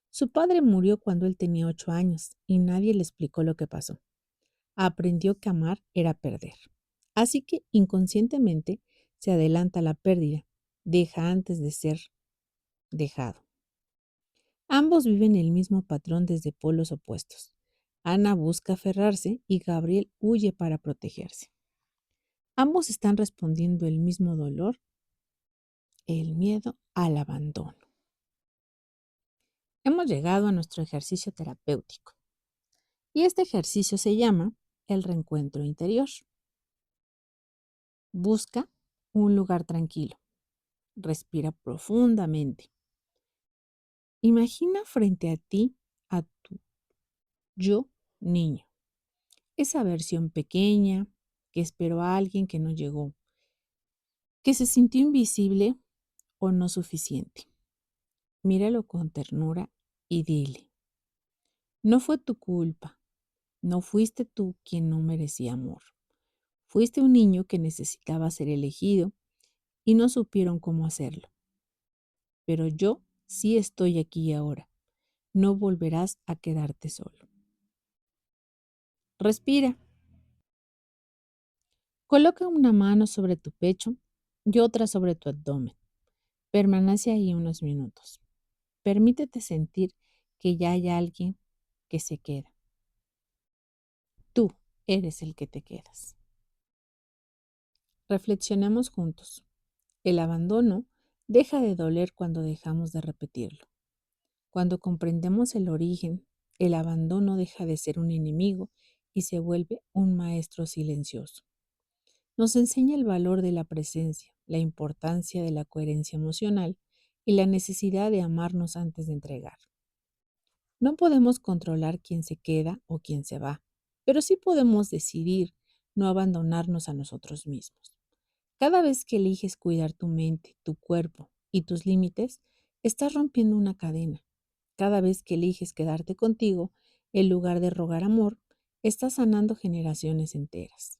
Su padre murió cuando él tenía 8 años y nadie le explicó lo que pasó. Aprendió que amar era perder. Así que inconscientemente se adelanta a la pérdida, deja antes de ser dejado. Ambos viven el mismo patrón desde polos opuestos. Ana busca aferrarse y Gabriel huye para protegerse. Ambos están respondiendo el mismo dolor, el miedo al abandono. Hemos llegado a nuestro ejercicio terapéutico y este ejercicio se llama el reencuentro interior. Busca un lugar tranquilo. Respira profundamente. Imagina frente a ti a tu yo niño, esa versión pequeña que esperó a alguien que no llegó, que se sintió invisible o no suficiente. Míralo con ternura y dile, no fue tu culpa, no fuiste tú quien no merecía amor. Fuiste un niño que necesitaba ser elegido y no supieron cómo hacerlo. Pero yo sí estoy aquí ahora. No volverás a quedarte solo. Respira. Coloca una mano sobre tu pecho y otra sobre tu abdomen. Permanece ahí unos minutos. Permítete sentir que ya hay alguien que se queda. Tú eres el que te quedas. Reflexionemos juntos. El abandono deja de doler cuando dejamos de repetirlo. Cuando comprendemos el origen, el abandono deja de ser un enemigo y se vuelve un maestro silencioso. Nos enseña el valor de la presencia, la importancia de la coherencia emocional y la necesidad de amarnos antes de entregar. No podemos controlar quién se queda o quién se va, pero sí podemos decidir no abandonarnos a nosotros mismos. Cada vez que eliges cuidar tu mente, tu cuerpo y tus límites, estás rompiendo una cadena. Cada vez que eliges quedarte contigo, en lugar de rogar amor, estás sanando generaciones enteras.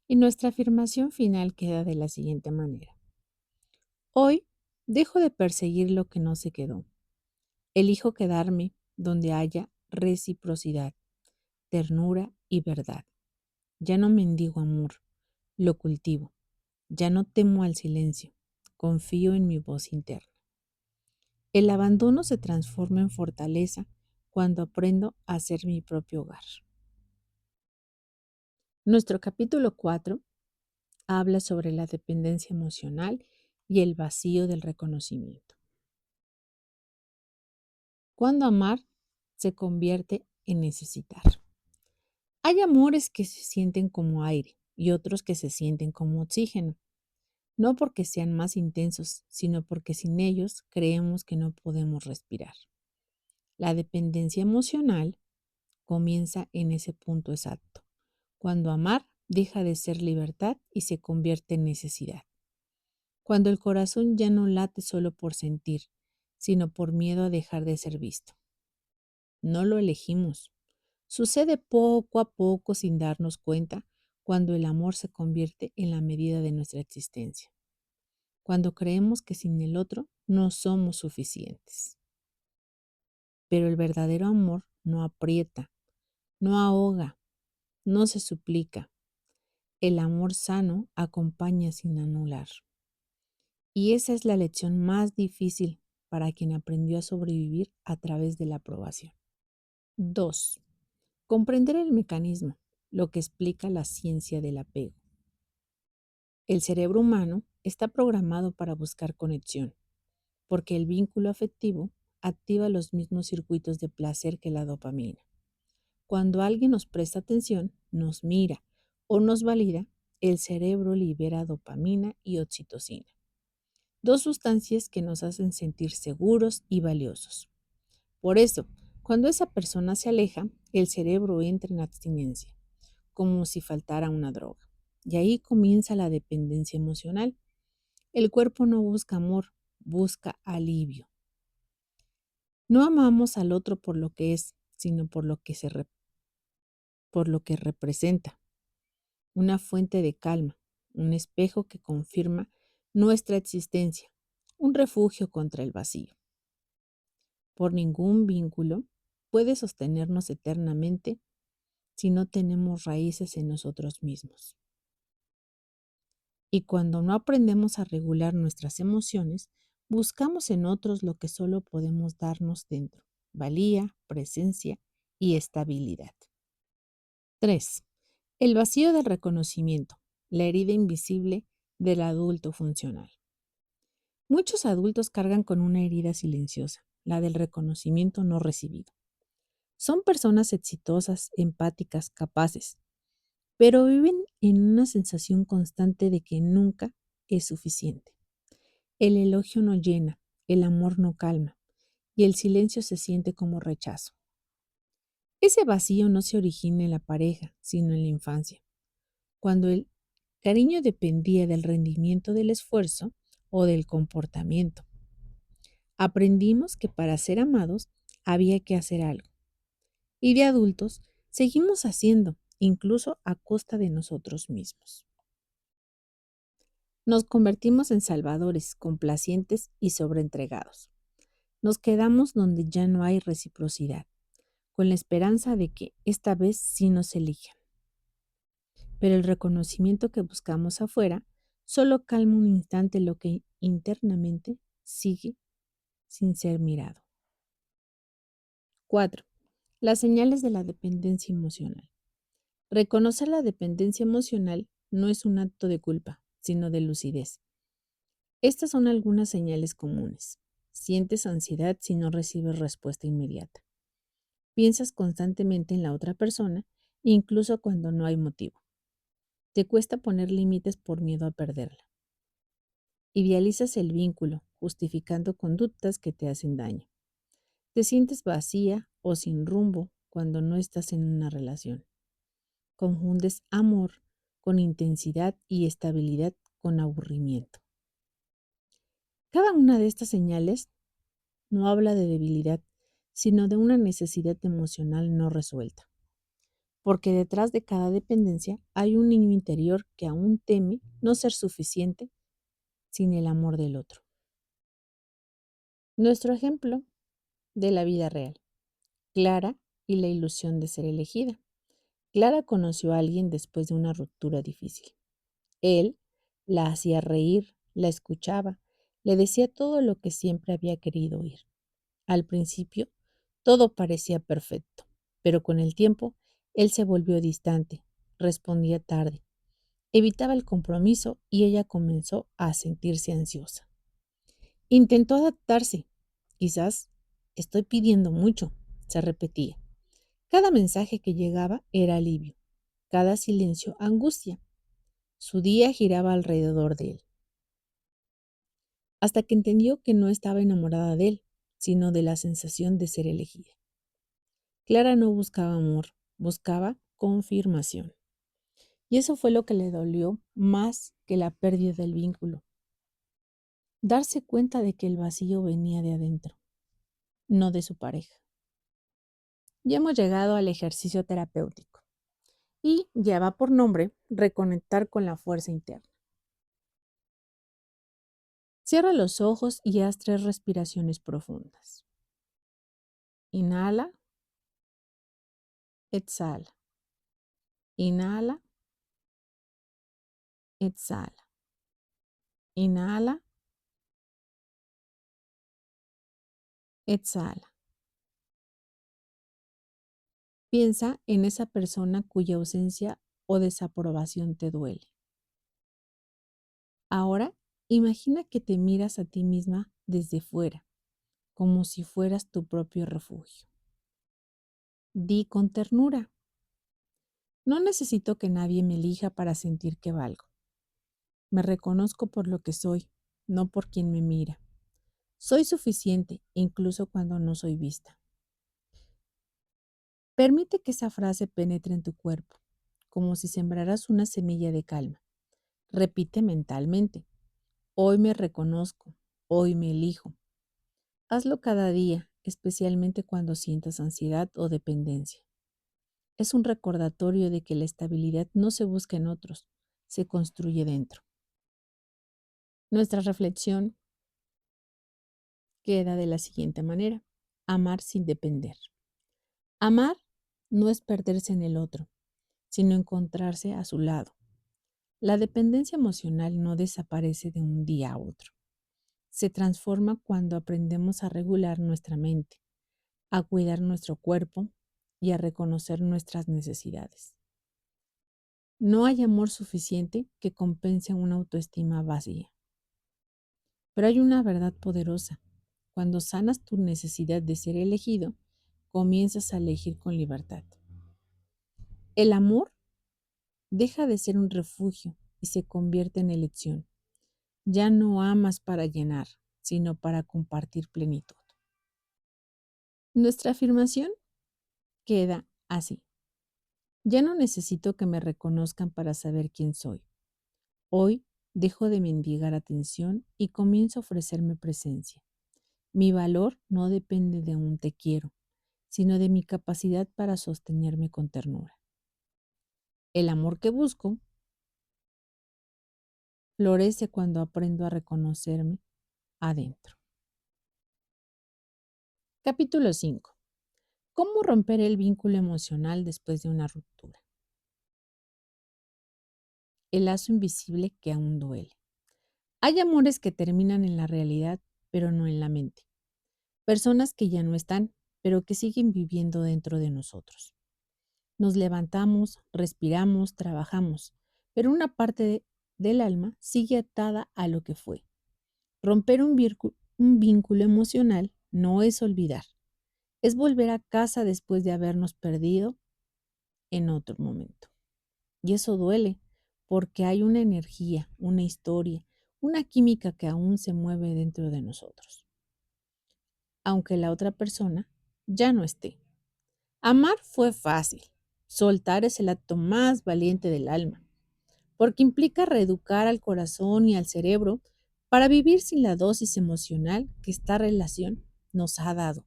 Y nuestra afirmación final queda de la siguiente manera. Hoy dejo de perseguir lo que no se quedó. Elijo quedarme donde haya reciprocidad, ternura y verdad. Ya no mendigo amor, lo cultivo. Ya no temo al silencio, confío en mi voz interna. El abandono se transforma en fortaleza cuando aprendo a ser mi propio hogar. Nuestro capítulo 4 habla sobre la dependencia emocional y el vacío del reconocimiento. Cuando amar se convierte en necesitar. Hay amores que se sienten como aire y otros que se sienten como oxígeno, no porque sean más intensos, sino porque sin ellos creemos que no podemos respirar. La dependencia emocional comienza en ese punto exacto, cuando amar deja de ser libertad y se convierte en necesidad. Cuando el corazón ya no late solo por sentir, sino por miedo a dejar de ser visto. No lo elegimos. Sucede poco a poco sin darnos cuenta cuando el amor se convierte en la medida de nuestra existencia, cuando creemos que sin el otro no somos suficientes. Pero el verdadero amor no aprieta, no ahoga, no se suplica. El amor sano acompaña sin anular. Y esa es la lección más difícil para quien aprendió a sobrevivir a través de la aprobación. 2. Comprender el mecanismo, lo que explica la ciencia del apego. El cerebro humano está programado para buscar conexión, porque el vínculo afectivo activa los mismos circuitos de placer que la dopamina. Cuando alguien nos presta atención, nos mira o nos valida, el cerebro libera dopamina y oxitocina, dos sustancias que nos hacen sentir seguros y valiosos. Por eso, cuando esa persona se aleja, el cerebro entra en abstinencia, como si faltara una droga. Y ahí comienza la dependencia emocional. El cuerpo no busca amor, busca alivio. No amamos al otro por lo que es, sino por lo que representa. Una fuente de calma, un espejo que confirma nuestra existencia, un refugio contra el vacío. Por ningún vínculo puede sostenernos eternamente si no tenemos raíces en nosotros mismos. Y cuando no aprendemos a regular nuestras emociones, buscamos en otros lo que solo podemos darnos dentro: valía, presencia y estabilidad. 3. El vacío del reconocimiento, la herida invisible del adulto funcional. Muchos adultos cargan con una herida silenciosa, la del reconocimiento no recibido. Son personas exitosas, empáticas, capaces, pero viven en una sensación constante de que nunca es suficiente. El elogio no llena, el amor no calma, y el silencio se siente como rechazo. Ese vacío no se origina en la pareja, sino en la infancia, cuando el cariño dependía del rendimiento del esfuerzo o del comportamiento. Aprendimos que para ser amados había que hacer algo, y de adultos seguimos haciendo, incluso a costa de nosotros mismos. Nos convertimos en salvadores, complacientes y sobreentregados. Nos quedamos donde ya no hay reciprocidad, con la esperanza de que esta vez sí nos elijan. Pero el reconocimiento que buscamos afuera solo calma un instante lo que internamente sigue sin ser mirado. 4. Las señales de la dependencia emocional. Reconocer la dependencia emocional no es un acto de culpa, sino de lucidez. Estas son algunas señales comunes. Sientes ansiedad si no recibes respuesta inmediata. Piensas constantemente en la otra persona, incluso cuando no hay motivo. Te cuesta poner límites por miedo a perderla. Idealizas el vínculo, justificando conductas que te hacen daño. Te sientes vacía o sin rumbo cuando no estás en una relación. Confundes amor con intensidad y estabilidad con aburrimiento. Cada una de estas señales no habla de debilidad, sino de una necesidad emocional no resuelta. Porque detrás de cada dependencia hay un niño interior que aún teme no ser suficiente sin el amor del otro. Nuestro ejemplo de la vida real: Clara y la ilusión de ser elegida. Clara conoció a alguien después de una ruptura difícil. Él la hacía reír, la escuchaba, le decía todo lo que siempre había querido oír. Al principio, todo parecía perfecto, pero con el tiempo, él se volvió distante, respondía tarde, evitaba el compromiso y ella comenzó a sentirse ansiosa. Intentó adaptarse. Quizás estoy pidiendo mucho, se repetía. Cada mensaje que llegaba era alivio, cada silencio angustia. Su día giraba alrededor de él, hasta que entendió que no estaba enamorada de él, sino de la sensación de ser elegida. Clara no buscaba amor, buscaba confirmación. Y eso fue lo que le dolió más que la pérdida del vínculo. Darse cuenta de que el vacío venía de adentro, no de su pareja. Ya hemos llegado al ejercicio terapéutico. y lleva por nombre reconectar con la fuerza interna. Cierra los ojos y haz 3 respiraciones profundas. Inhala, exhala. Inhala, exhala. Inhala, exhala. Piensa en esa persona cuya ausencia o desaprobación te duele. Ahora, imagina que te miras a ti misma desde fuera, como si fueras tu propio refugio. Di con ternura: no necesito que nadie me elija para sentir que valgo. Me reconozco por lo que soy, no por quien me mira. Soy suficiente, incluso cuando no soy vista. Permite que esa frase penetre en tu cuerpo, como si sembraras una semilla de calma. Repite mentalmente: hoy me reconozco, hoy me elijo. Hazlo cada día, especialmente cuando sientas ansiedad o dependencia. Es un recordatorio de que la estabilidad no se busca en otros, se construye dentro. Nuestra reflexión queda de la siguiente manera: amar sin depender. Amar no es perderse en el otro, sino encontrarse a su lado. La dependencia emocional no desaparece de un día a otro. Se transforma cuando aprendemos a regular nuestra mente, a cuidar nuestro cuerpo y a reconocer nuestras necesidades. No hay amor suficiente que compense una autoestima vacía. Pero hay una verdad poderosa. Cuando sanas tu necesidad de ser elegido, comienzas a elegir con libertad. El amor deja de ser un refugio y se convierte en elección. Ya no amas para llenar, sino para compartir plenitud. Nuestra afirmación queda así: ya no necesito que me reconozcan para saber quién soy. Hoy dejo de mendigar atención y comienzo a ofrecerme presencia. Mi valor no depende de un te quiero, sino de mi capacidad para sostenerme con ternura. El amor que busco florece cuando aprendo a reconocerme adentro. Capítulo 5. ¿Cómo romper el vínculo emocional después de una ruptura? El lazo invisible que aún duele. Hay amores que terminan en la realidad, pero no en la mente. Personas que ya no están, pero que siguen viviendo dentro de nosotros. Nos levantamos, respiramos, trabajamos, pero una parte del alma sigue atada a lo que fue. Romper un vínculo emocional no es olvidar, es volver a casa después de habernos perdido en otro momento. Y eso duele, porque hay una energía, una historia, una química que aún se mueve dentro de nosotros, aunque la otra persona ya no esté. Amar fue fácil, soltar es el acto más valiente del alma, porque implica reeducar al corazón y al cerebro para vivir sin la dosis emocional que esta relación nos ha dado.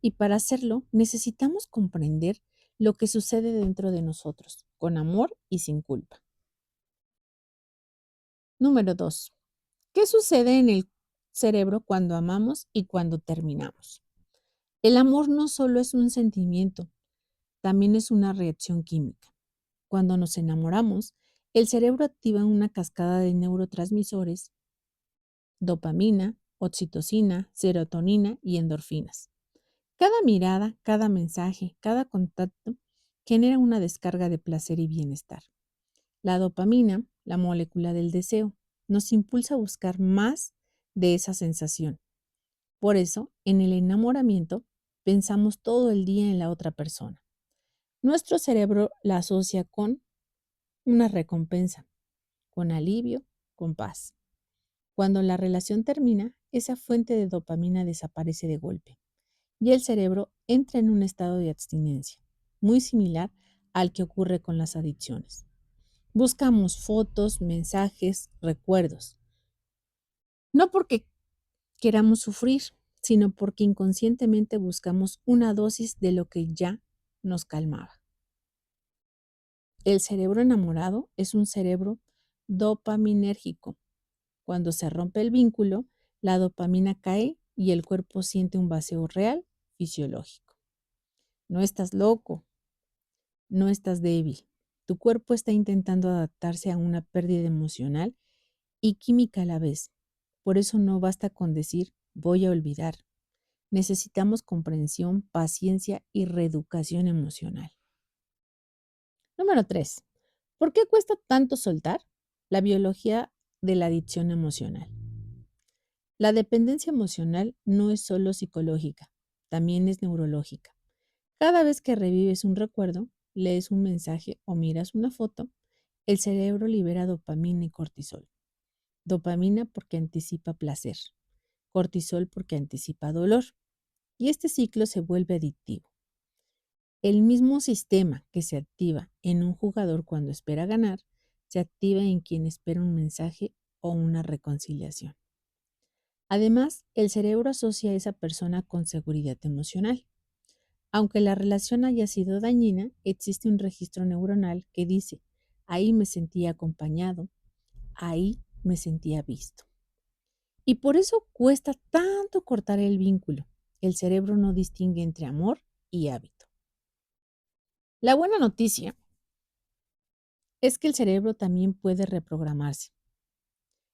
Y para hacerlo necesitamos comprender lo que sucede dentro de nosotros, con amor y sin culpa. Número 2. ¿Qué sucede en el cerebro cuando amamos y cuando terminamos? El amor no solo es un sentimiento, también es una reacción química. Cuando nos enamoramos, el cerebro activa una cascada de neurotransmisores: dopamina, oxitocina, serotonina y endorfinas. Cada mirada, cada mensaje, cada contacto genera una descarga de placer y bienestar. La dopamina, la molécula del deseo, nos impulsa a buscar más de esa sensación. Por eso, en el enamoramiento, pensamos todo el día en la otra persona. Nuestro cerebro la asocia con una recompensa, con alivio, con paz. Cuando la relación termina, esa fuente de dopamina desaparece de golpe y el cerebro entra en un estado de abstinencia, muy similar al que ocurre con las adicciones. Buscamos fotos, mensajes, recuerdos, no porque queramos sufrir, sino porque inconscientemente buscamos una dosis de lo que ya nos calmaba. El cerebro enamorado es un cerebro dopaminérgico. Cuando se rompe el vínculo, la dopamina cae y el cuerpo siente un vacío real, fisiológico. No estás loco, no estás débil. Tu cuerpo está intentando adaptarse a una pérdida emocional y química a la vez. Por eso no basta con decir voy a olvidar. Necesitamos comprensión, paciencia y reeducación emocional. Número 3. ¿Por qué cuesta tanto soltar? La biología de la adicción emocional. La dependencia emocional no es solo psicológica, también es neurológica. Cada vez que revives un recuerdo, lees un mensaje o miras una foto, el cerebro libera dopamina y cortisol. Dopamina porque anticipa placer, cortisol porque anticipa dolor, y este ciclo se vuelve adictivo. El mismo sistema que se activa en un jugador cuando espera ganar, se activa en quien espera un mensaje o una reconciliación. Además, el cerebro asocia a esa persona con seguridad emocional. Aunque la relación haya sido dañina, existe un registro neuronal que dice, ahí me sentía acompañado, ahí me sentía visto. Y por eso cuesta tanto cortar el vínculo. El cerebro no distingue entre amor y hábito. La buena noticia es que el cerebro también puede reprogramarse.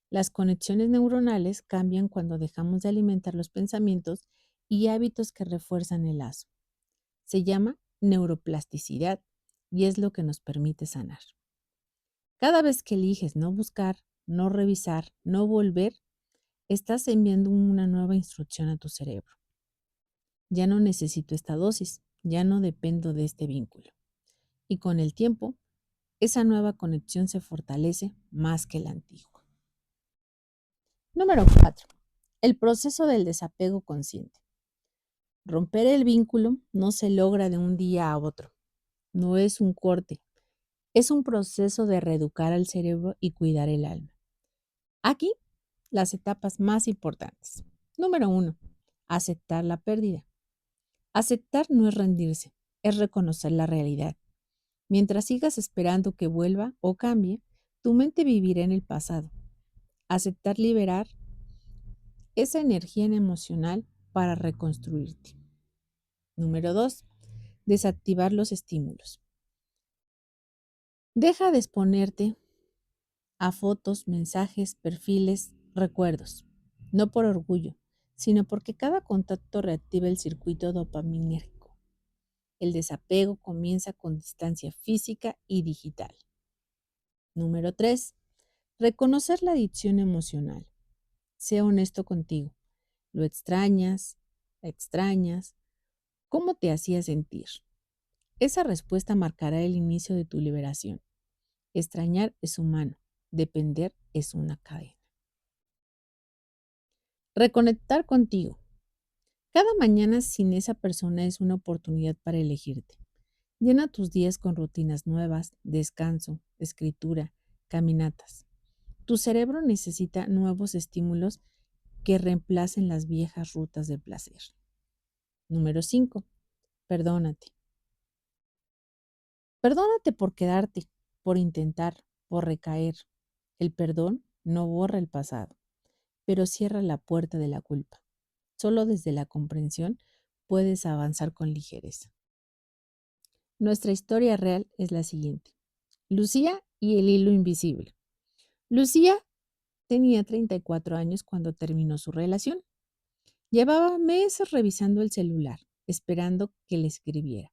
Las conexiones neuronales cambian cuando dejamos de alimentar los pensamientos y hábitos que refuerzan el lazo. Se llama neuroplasticidad y es lo que nos permite sanar. Cada vez que eliges no buscar, no revisar, no volver, estás enviando una nueva instrucción a tu cerebro. Ya no necesito esta dosis, ya no dependo de este vínculo. Y con el tiempo, esa nueva conexión se fortalece más que la antigua. Número 4. El proceso del desapego consciente. Romper el vínculo no se logra de un día a otro. No es un corte, es un proceso de reeducar al cerebro y cuidar el alma. Aquí, las etapas más importantes. Número 1. Aceptar la pérdida. Aceptar no es rendirse, es reconocer la realidad. Mientras sigas esperando que vuelva o cambie, tu mente vivirá en el pasado. Aceptar liberar esa energía emocional para reconstruirte. Número 2. Desactivar los estímulos. Deja de exponerte a fotos, mensajes, perfiles, recuerdos, no por orgullo, sino porque cada contacto reactiva el circuito dopaminérgico. El desapego comienza con distancia física y digital. Número 3. Reconocer la adicción emocional. Sea honesto contigo. ¿Lo extrañas? ¿La extrañas? ¿Cómo te hacía sentir? Esa respuesta marcará el inicio de tu liberación. Extrañar es humano, depender es una cadena. Reconectar contigo. Cada mañana sin esa persona es una oportunidad para elegirte. Llena tus días con rutinas nuevas, descanso, escritura, caminatas. Tu cerebro necesita nuevos estímulos que reemplacen las viejas rutas de placer. Número 5. Perdónate. Perdónate por quedarte, por intentar, por recaer. El perdón no borra el pasado, pero cierra la puerta de la culpa. Solo desde la comprensión puedes avanzar con ligereza. Nuestra historia real es la siguiente. Lucía y el hilo invisible. Lucía tenía 34 años cuando terminó su relación. Llevaba meses revisando el celular, esperando que le escribiera.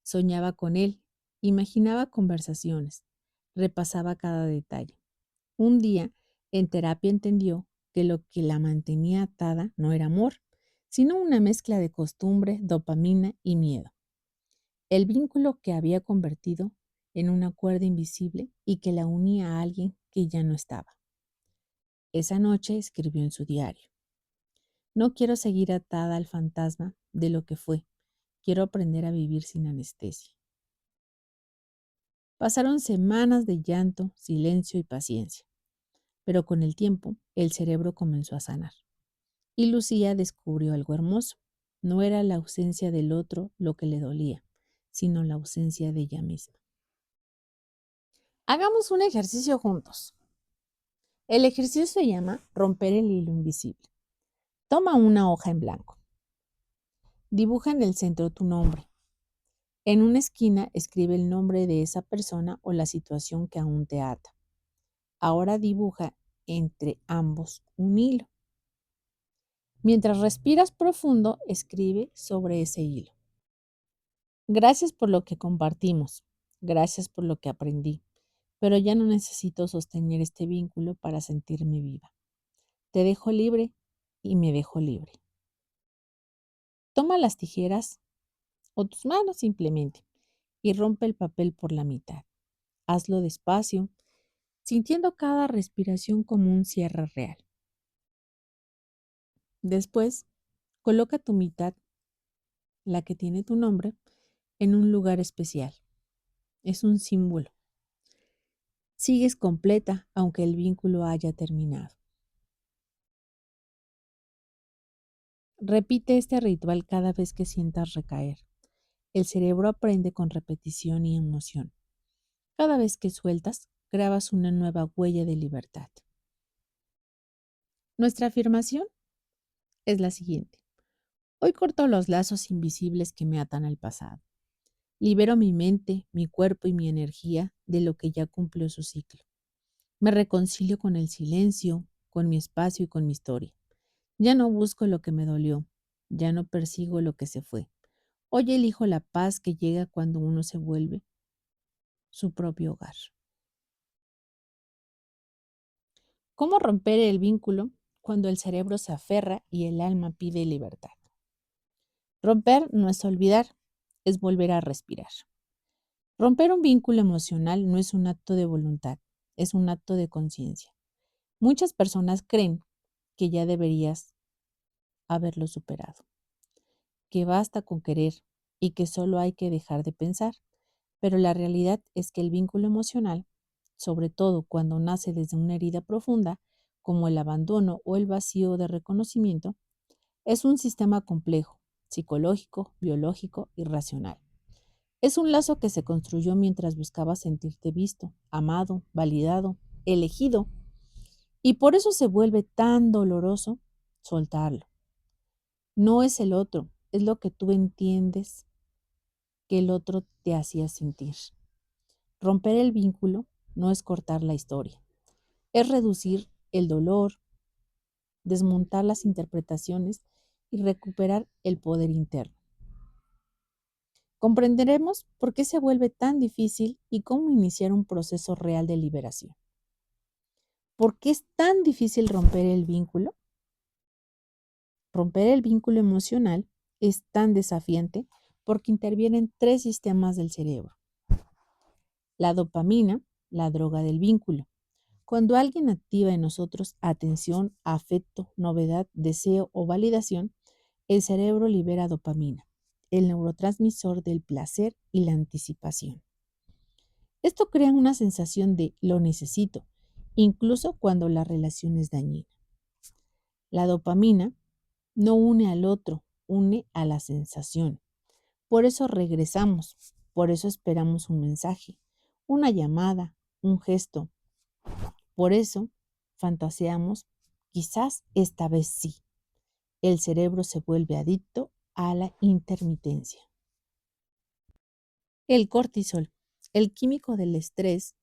Soñaba con él, imaginaba conversaciones, repasaba cada detalle. Un día, en terapia entendió que lo que la mantenía atada no era amor, sino una mezcla de costumbre, dopamina y miedo. El vínculo que había convertido en una cuerda invisible y que la unía a alguien que ya no estaba. Esa noche escribió en su diario: no quiero seguir atada al fantasma de lo que fue. Quiero aprender a vivir sin anestesia. Pasaron semanas de llanto, silencio y paciencia, pero con el tiempo el cerebro comenzó a sanar. Y Lucía descubrió algo hermoso. No era la ausencia del otro lo que le dolía, sino la ausencia de ella misma. Hagamos un ejercicio juntos. El ejercicio se llama romper el hilo invisible. Toma una hoja en blanco. Dibuja en el centro tu nombre. En una esquina escribe el nombre de esa persona o la situación que aún te ata. Ahora dibuja entre ambos un hilo. Mientras respiras profundo, escribe sobre ese hilo. Gracias por lo que compartimos. Gracias por lo que aprendí. Pero ya no necesito sostener este vínculo para sentirme viva. Te dejo libre y me dejo libre. Toma las tijeras o tus manos simplemente y rompe el papel por la mitad. Hazlo despacio, sintiendo cada respiración como un cierre real. Después, coloca tu mitad, la que tiene tu nombre, en un lugar especial. Es un símbolo. Sigues completa aunque el vínculo haya terminado. Repite este ritual cada vez que sientas recaer. El cerebro aprende con repetición y emoción. Cada vez que sueltas, grabas una nueva huella de libertad. Nuestra afirmación es la siguiente. Hoy corto los lazos invisibles que me atan al pasado. Libero mi mente, mi cuerpo y mi energía de lo que ya cumplió su ciclo. Me reconcilio con el silencio, con mi espacio y con mi historia. Ya no busco lo que me dolió, ya no persigo lo que se fue. Hoy elijo la paz que llega cuando uno se vuelve su propio hogar. ¿Cómo romper el vínculo cuando el cerebro se aferra y el alma pide libertad? Romper no es olvidar, es volver a respirar. Romper un vínculo emocional no es un acto de voluntad, es un acto de conciencia. Muchas personas creen que ya deberías haberlo superado, que basta con querer y que solo hay que dejar de pensar, pero la realidad es que el vínculo emocional, sobre todo cuando nace desde una herida profunda, como el abandono o el vacío de reconocimiento, es un sistema complejo, psicológico, biológico y racional. Es un lazo que se construyó mientras buscabas sentirte visto, amado, validado, elegido, y por eso se vuelve tan doloroso soltarlo. No es el otro, es lo que tú entiendes que el otro te hacía sentir. Romper el vínculo no es cortar la historia, es reducir el dolor, desmontar las interpretaciones y recuperar el poder interno. Comprenderemos por qué se vuelve tan difícil y cómo iniciar un proceso real de liberación. ¿Por qué es tan difícil romper el vínculo? Romper el vínculo emocional es tan desafiante porque intervienen tres sistemas del cerebro. La dopamina, la droga del vínculo. Cuando alguien activa en nosotros atención, afecto, novedad, deseo o validación, el cerebro libera dopamina, el neurotransmisor del placer y la anticipación. Esto crea una sensación de lo necesito, incluso cuando la relación es dañina. La dopamina no une al otro, une a la sensación. Por eso regresamos, por eso esperamos un mensaje, una llamada, un gesto. Por eso fantaseamos, quizás esta vez sí. El cerebro se vuelve adicto a la intermitencia. El cortisol, el químico del estrés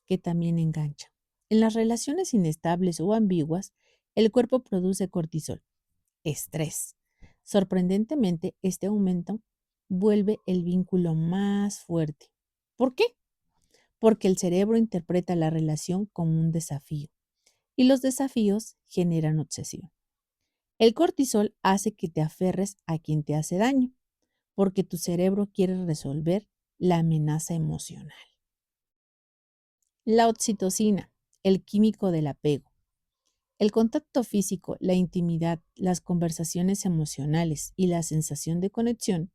que también engancha. En las relaciones inestables o ambiguas, el cuerpo produce cortisol, estrés. Sorprendentemente, este aumento vuelve el vínculo más fuerte. ¿Por qué? Porque el cerebro interpreta la relación como un desafío y los desafíos generan obsesión. El cortisol hace que te aferres a quien te hace daño, porque tu cerebro quiere resolver la amenaza emocional. La oxitocina, el químico del apego. El contacto físico, la intimidad, las conversaciones emocionales y la sensación de conexión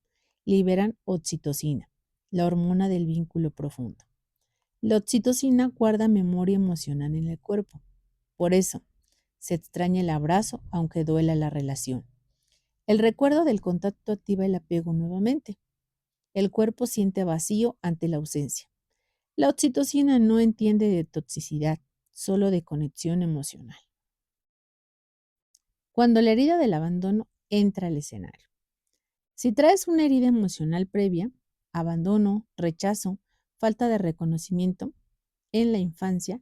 liberan oxitocina, la hormona del vínculo profundo. La oxitocina guarda memoria emocional en el cuerpo. Por eso, se extraña el abrazo aunque duela la relación. El recuerdo del contacto activa el apego nuevamente. El cuerpo siente vacío ante la ausencia. La oxitocina no entiende de toxicidad, solo de conexión emocional. Cuando la herida del abandono entra al escenario. Si traes una herida emocional previa, abandono, rechazo, falta de reconocimiento en la infancia,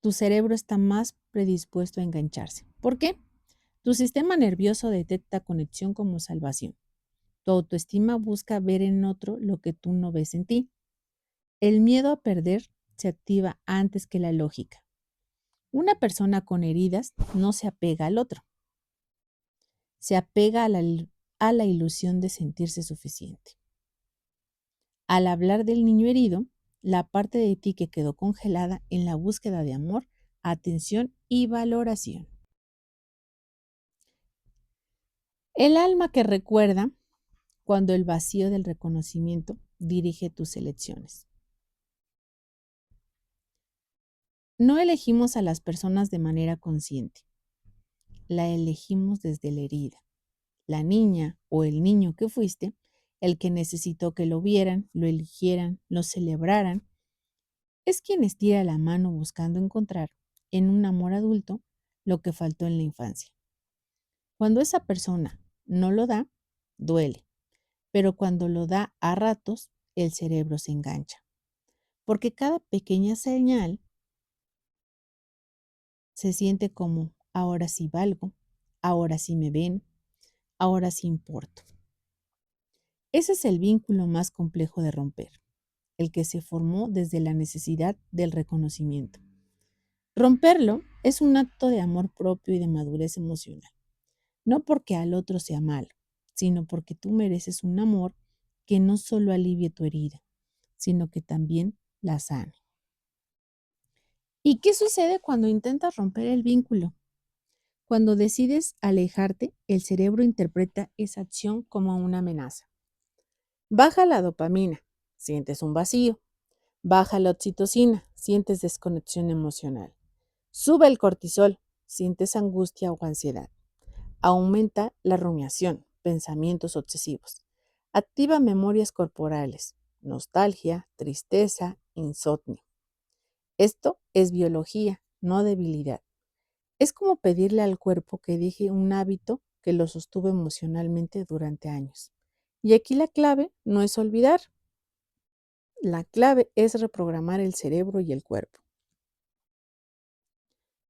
tu cerebro está más predispuesto a engancharse. ¿Por qué? Tu sistema nervioso detecta conexión como salvación. Tu autoestima busca ver en otro lo que tú no ves en ti. El miedo a perder se activa antes que la lógica. Una persona con heridas no se apega al otro, se apega a la ilusión de sentirse suficiente. Al hablar del niño herido, la parte de ti que quedó congelada en la búsqueda de amor, atención y valoración. El alma que recuerda cuando el vacío del reconocimiento dirige tus elecciones. No elegimos a las personas de manera consciente, la elegimos desde la herida. La niña o el niño que fuiste, el que necesitó que lo vieran, lo eligieran, lo celebraran, es quien estira la mano buscando encontrar en un amor adulto lo que faltó en la infancia. Cuando esa persona no lo da, duele, pero cuando lo da a ratos, el cerebro se engancha, porque cada pequeña señal se siente como ahora sí valgo, ahora sí me ven, ahora sí importo. Ese es el vínculo más complejo de romper, el que se formó desde la necesidad del reconocimiento. Romperlo es un acto de amor propio y de madurez emocional, no porque al otro sea malo, sino porque tú mereces un amor que no solo alivie tu herida, sino que también la sane. ¿Y qué sucede cuando intentas romper el vínculo? Cuando decides alejarte, el cerebro interpreta esa acción como una amenaza. Baja la dopamina, sientes un vacío. Baja la oxitocina, sientes desconexión emocional. Sube el cortisol, sientes angustia o ansiedad. Aumenta la rumiación, pensamientos obsesivos. Activa memorias corporales, nostalgia, tristeza, insomnio. Esto es biología, no debilidad. Es como pedirle al cuerpo que deje un hábito que lo sostuvo emocionalmente durante años. Y aquí la clave no es olvidar, la clave es reprogramar el cerebro y el cuerpo.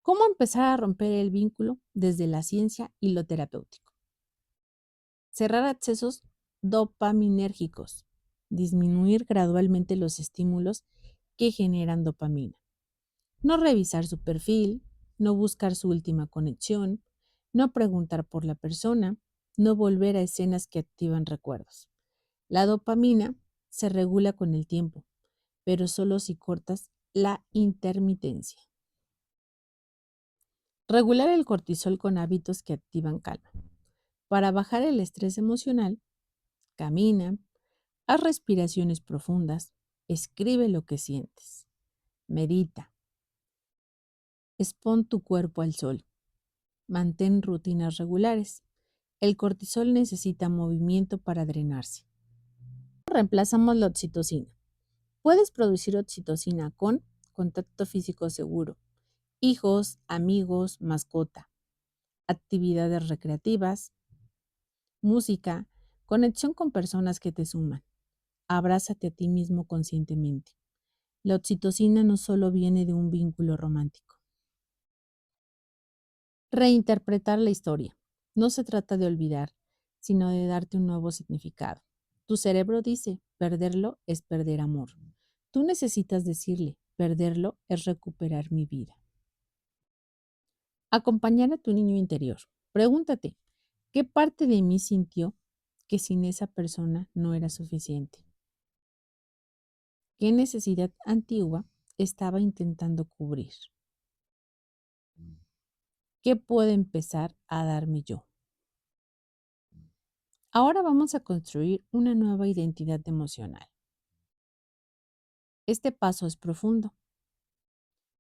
¿Cómo empezar a romper el vínculo desde la ciencia y lo terapéutico? Cerrar accesos dopaminérgicos, disminuir gradualmente los estímulos que generan dopamina. No revisar su perfil, no buscar su última conexión, no preguntar por la persona, no volver a escenas que activan recuerdos. La dopamina se regula con el tiempo, pero solo si cortas la intermitencia. Regular el cortisol con hábitos que activan calma. Para bajar el estrés emocional, camina, haz respiraciones profundas, escribe lo que sientes, medita, expon tu cuerpo al sol, mantén rutinas regulares. El cortisol necesita movimiento para drenarse. Reemplazamos la oxitocina. Puedes producir oxitocina con contacto físico seguro, hijos, amigos, mascota, actividades recreativas, música, conexión con personas que te suman. Abrázate a ti mismo conscientemente. La oxitocina no solo viene de un vínculo romántico. Reinterpretar la historia. No se trata de olvidar, sino de darte un nuevo significado. Tu cerebro dice, perderlo es perder amor. Tú necesitas decirle, perderlo es recuperar mi vida. Acompañar a tu niño interior. Pregúntate, ¿qué parte de mí sintió que sin esa persona no era suficiente? ¿Qué necesidad antigua estaba intentando cubrir? ¿Qué puedo empezar a darme yo? Ahora vamos a construir una nueva identidad emocional. Este paso es profundo.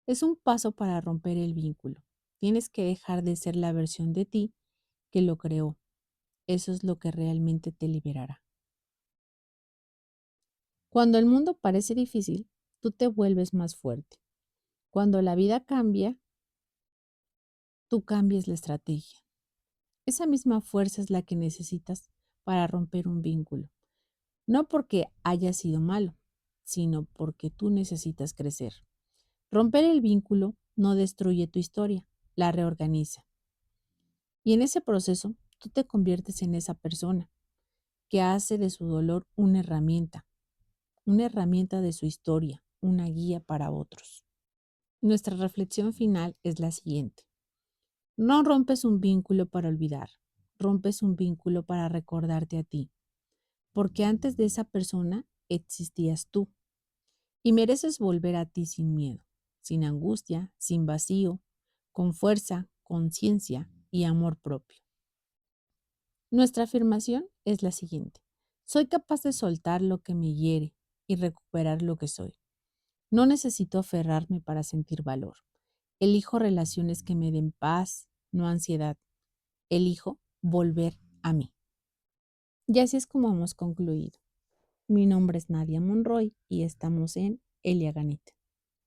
Es un paso para romper el vínculo. Tienes que dejar de ser la versión de ti que lo creó. Eso es lo que realmente te liberará. Cuando el mundo parece difícil, tú te vuelves más fuerte. Cuando la vida cambia, tú cambias la estrategia. Esa misma fuerza es la que necesitas para romper un vínculo. No porque haya sido malo, sino porque tú necesitas crecer. Romper el vínculo no destruye tu historia, la reorganiza. Y en ese proceso, tú te conviertes en esa persona que hace de su dolor una herramienta de su historia, una guía para otros. Nuestra reflexión final es la siguiente. No rompes un vínculo para olvidar, rompes un vínculo para recordarte a ti, porque antes de esa persona existías tú y mereces volver a ti sin miedo, sin angustia, sin vacío, con fuerza, conciencia y amor propio. Nuestra afirmación es la siguiente. Soy capaz de soltar lo que me hiere y recuperar lo que soy. No necesito aferrarme para sentir valor. Elijo relaciones que me den paz, no ansiedad. Elijo volver a mí. Y así es como hemos concluido. Mi nombre es Nadia Monroy y estamos en Elia Ganit.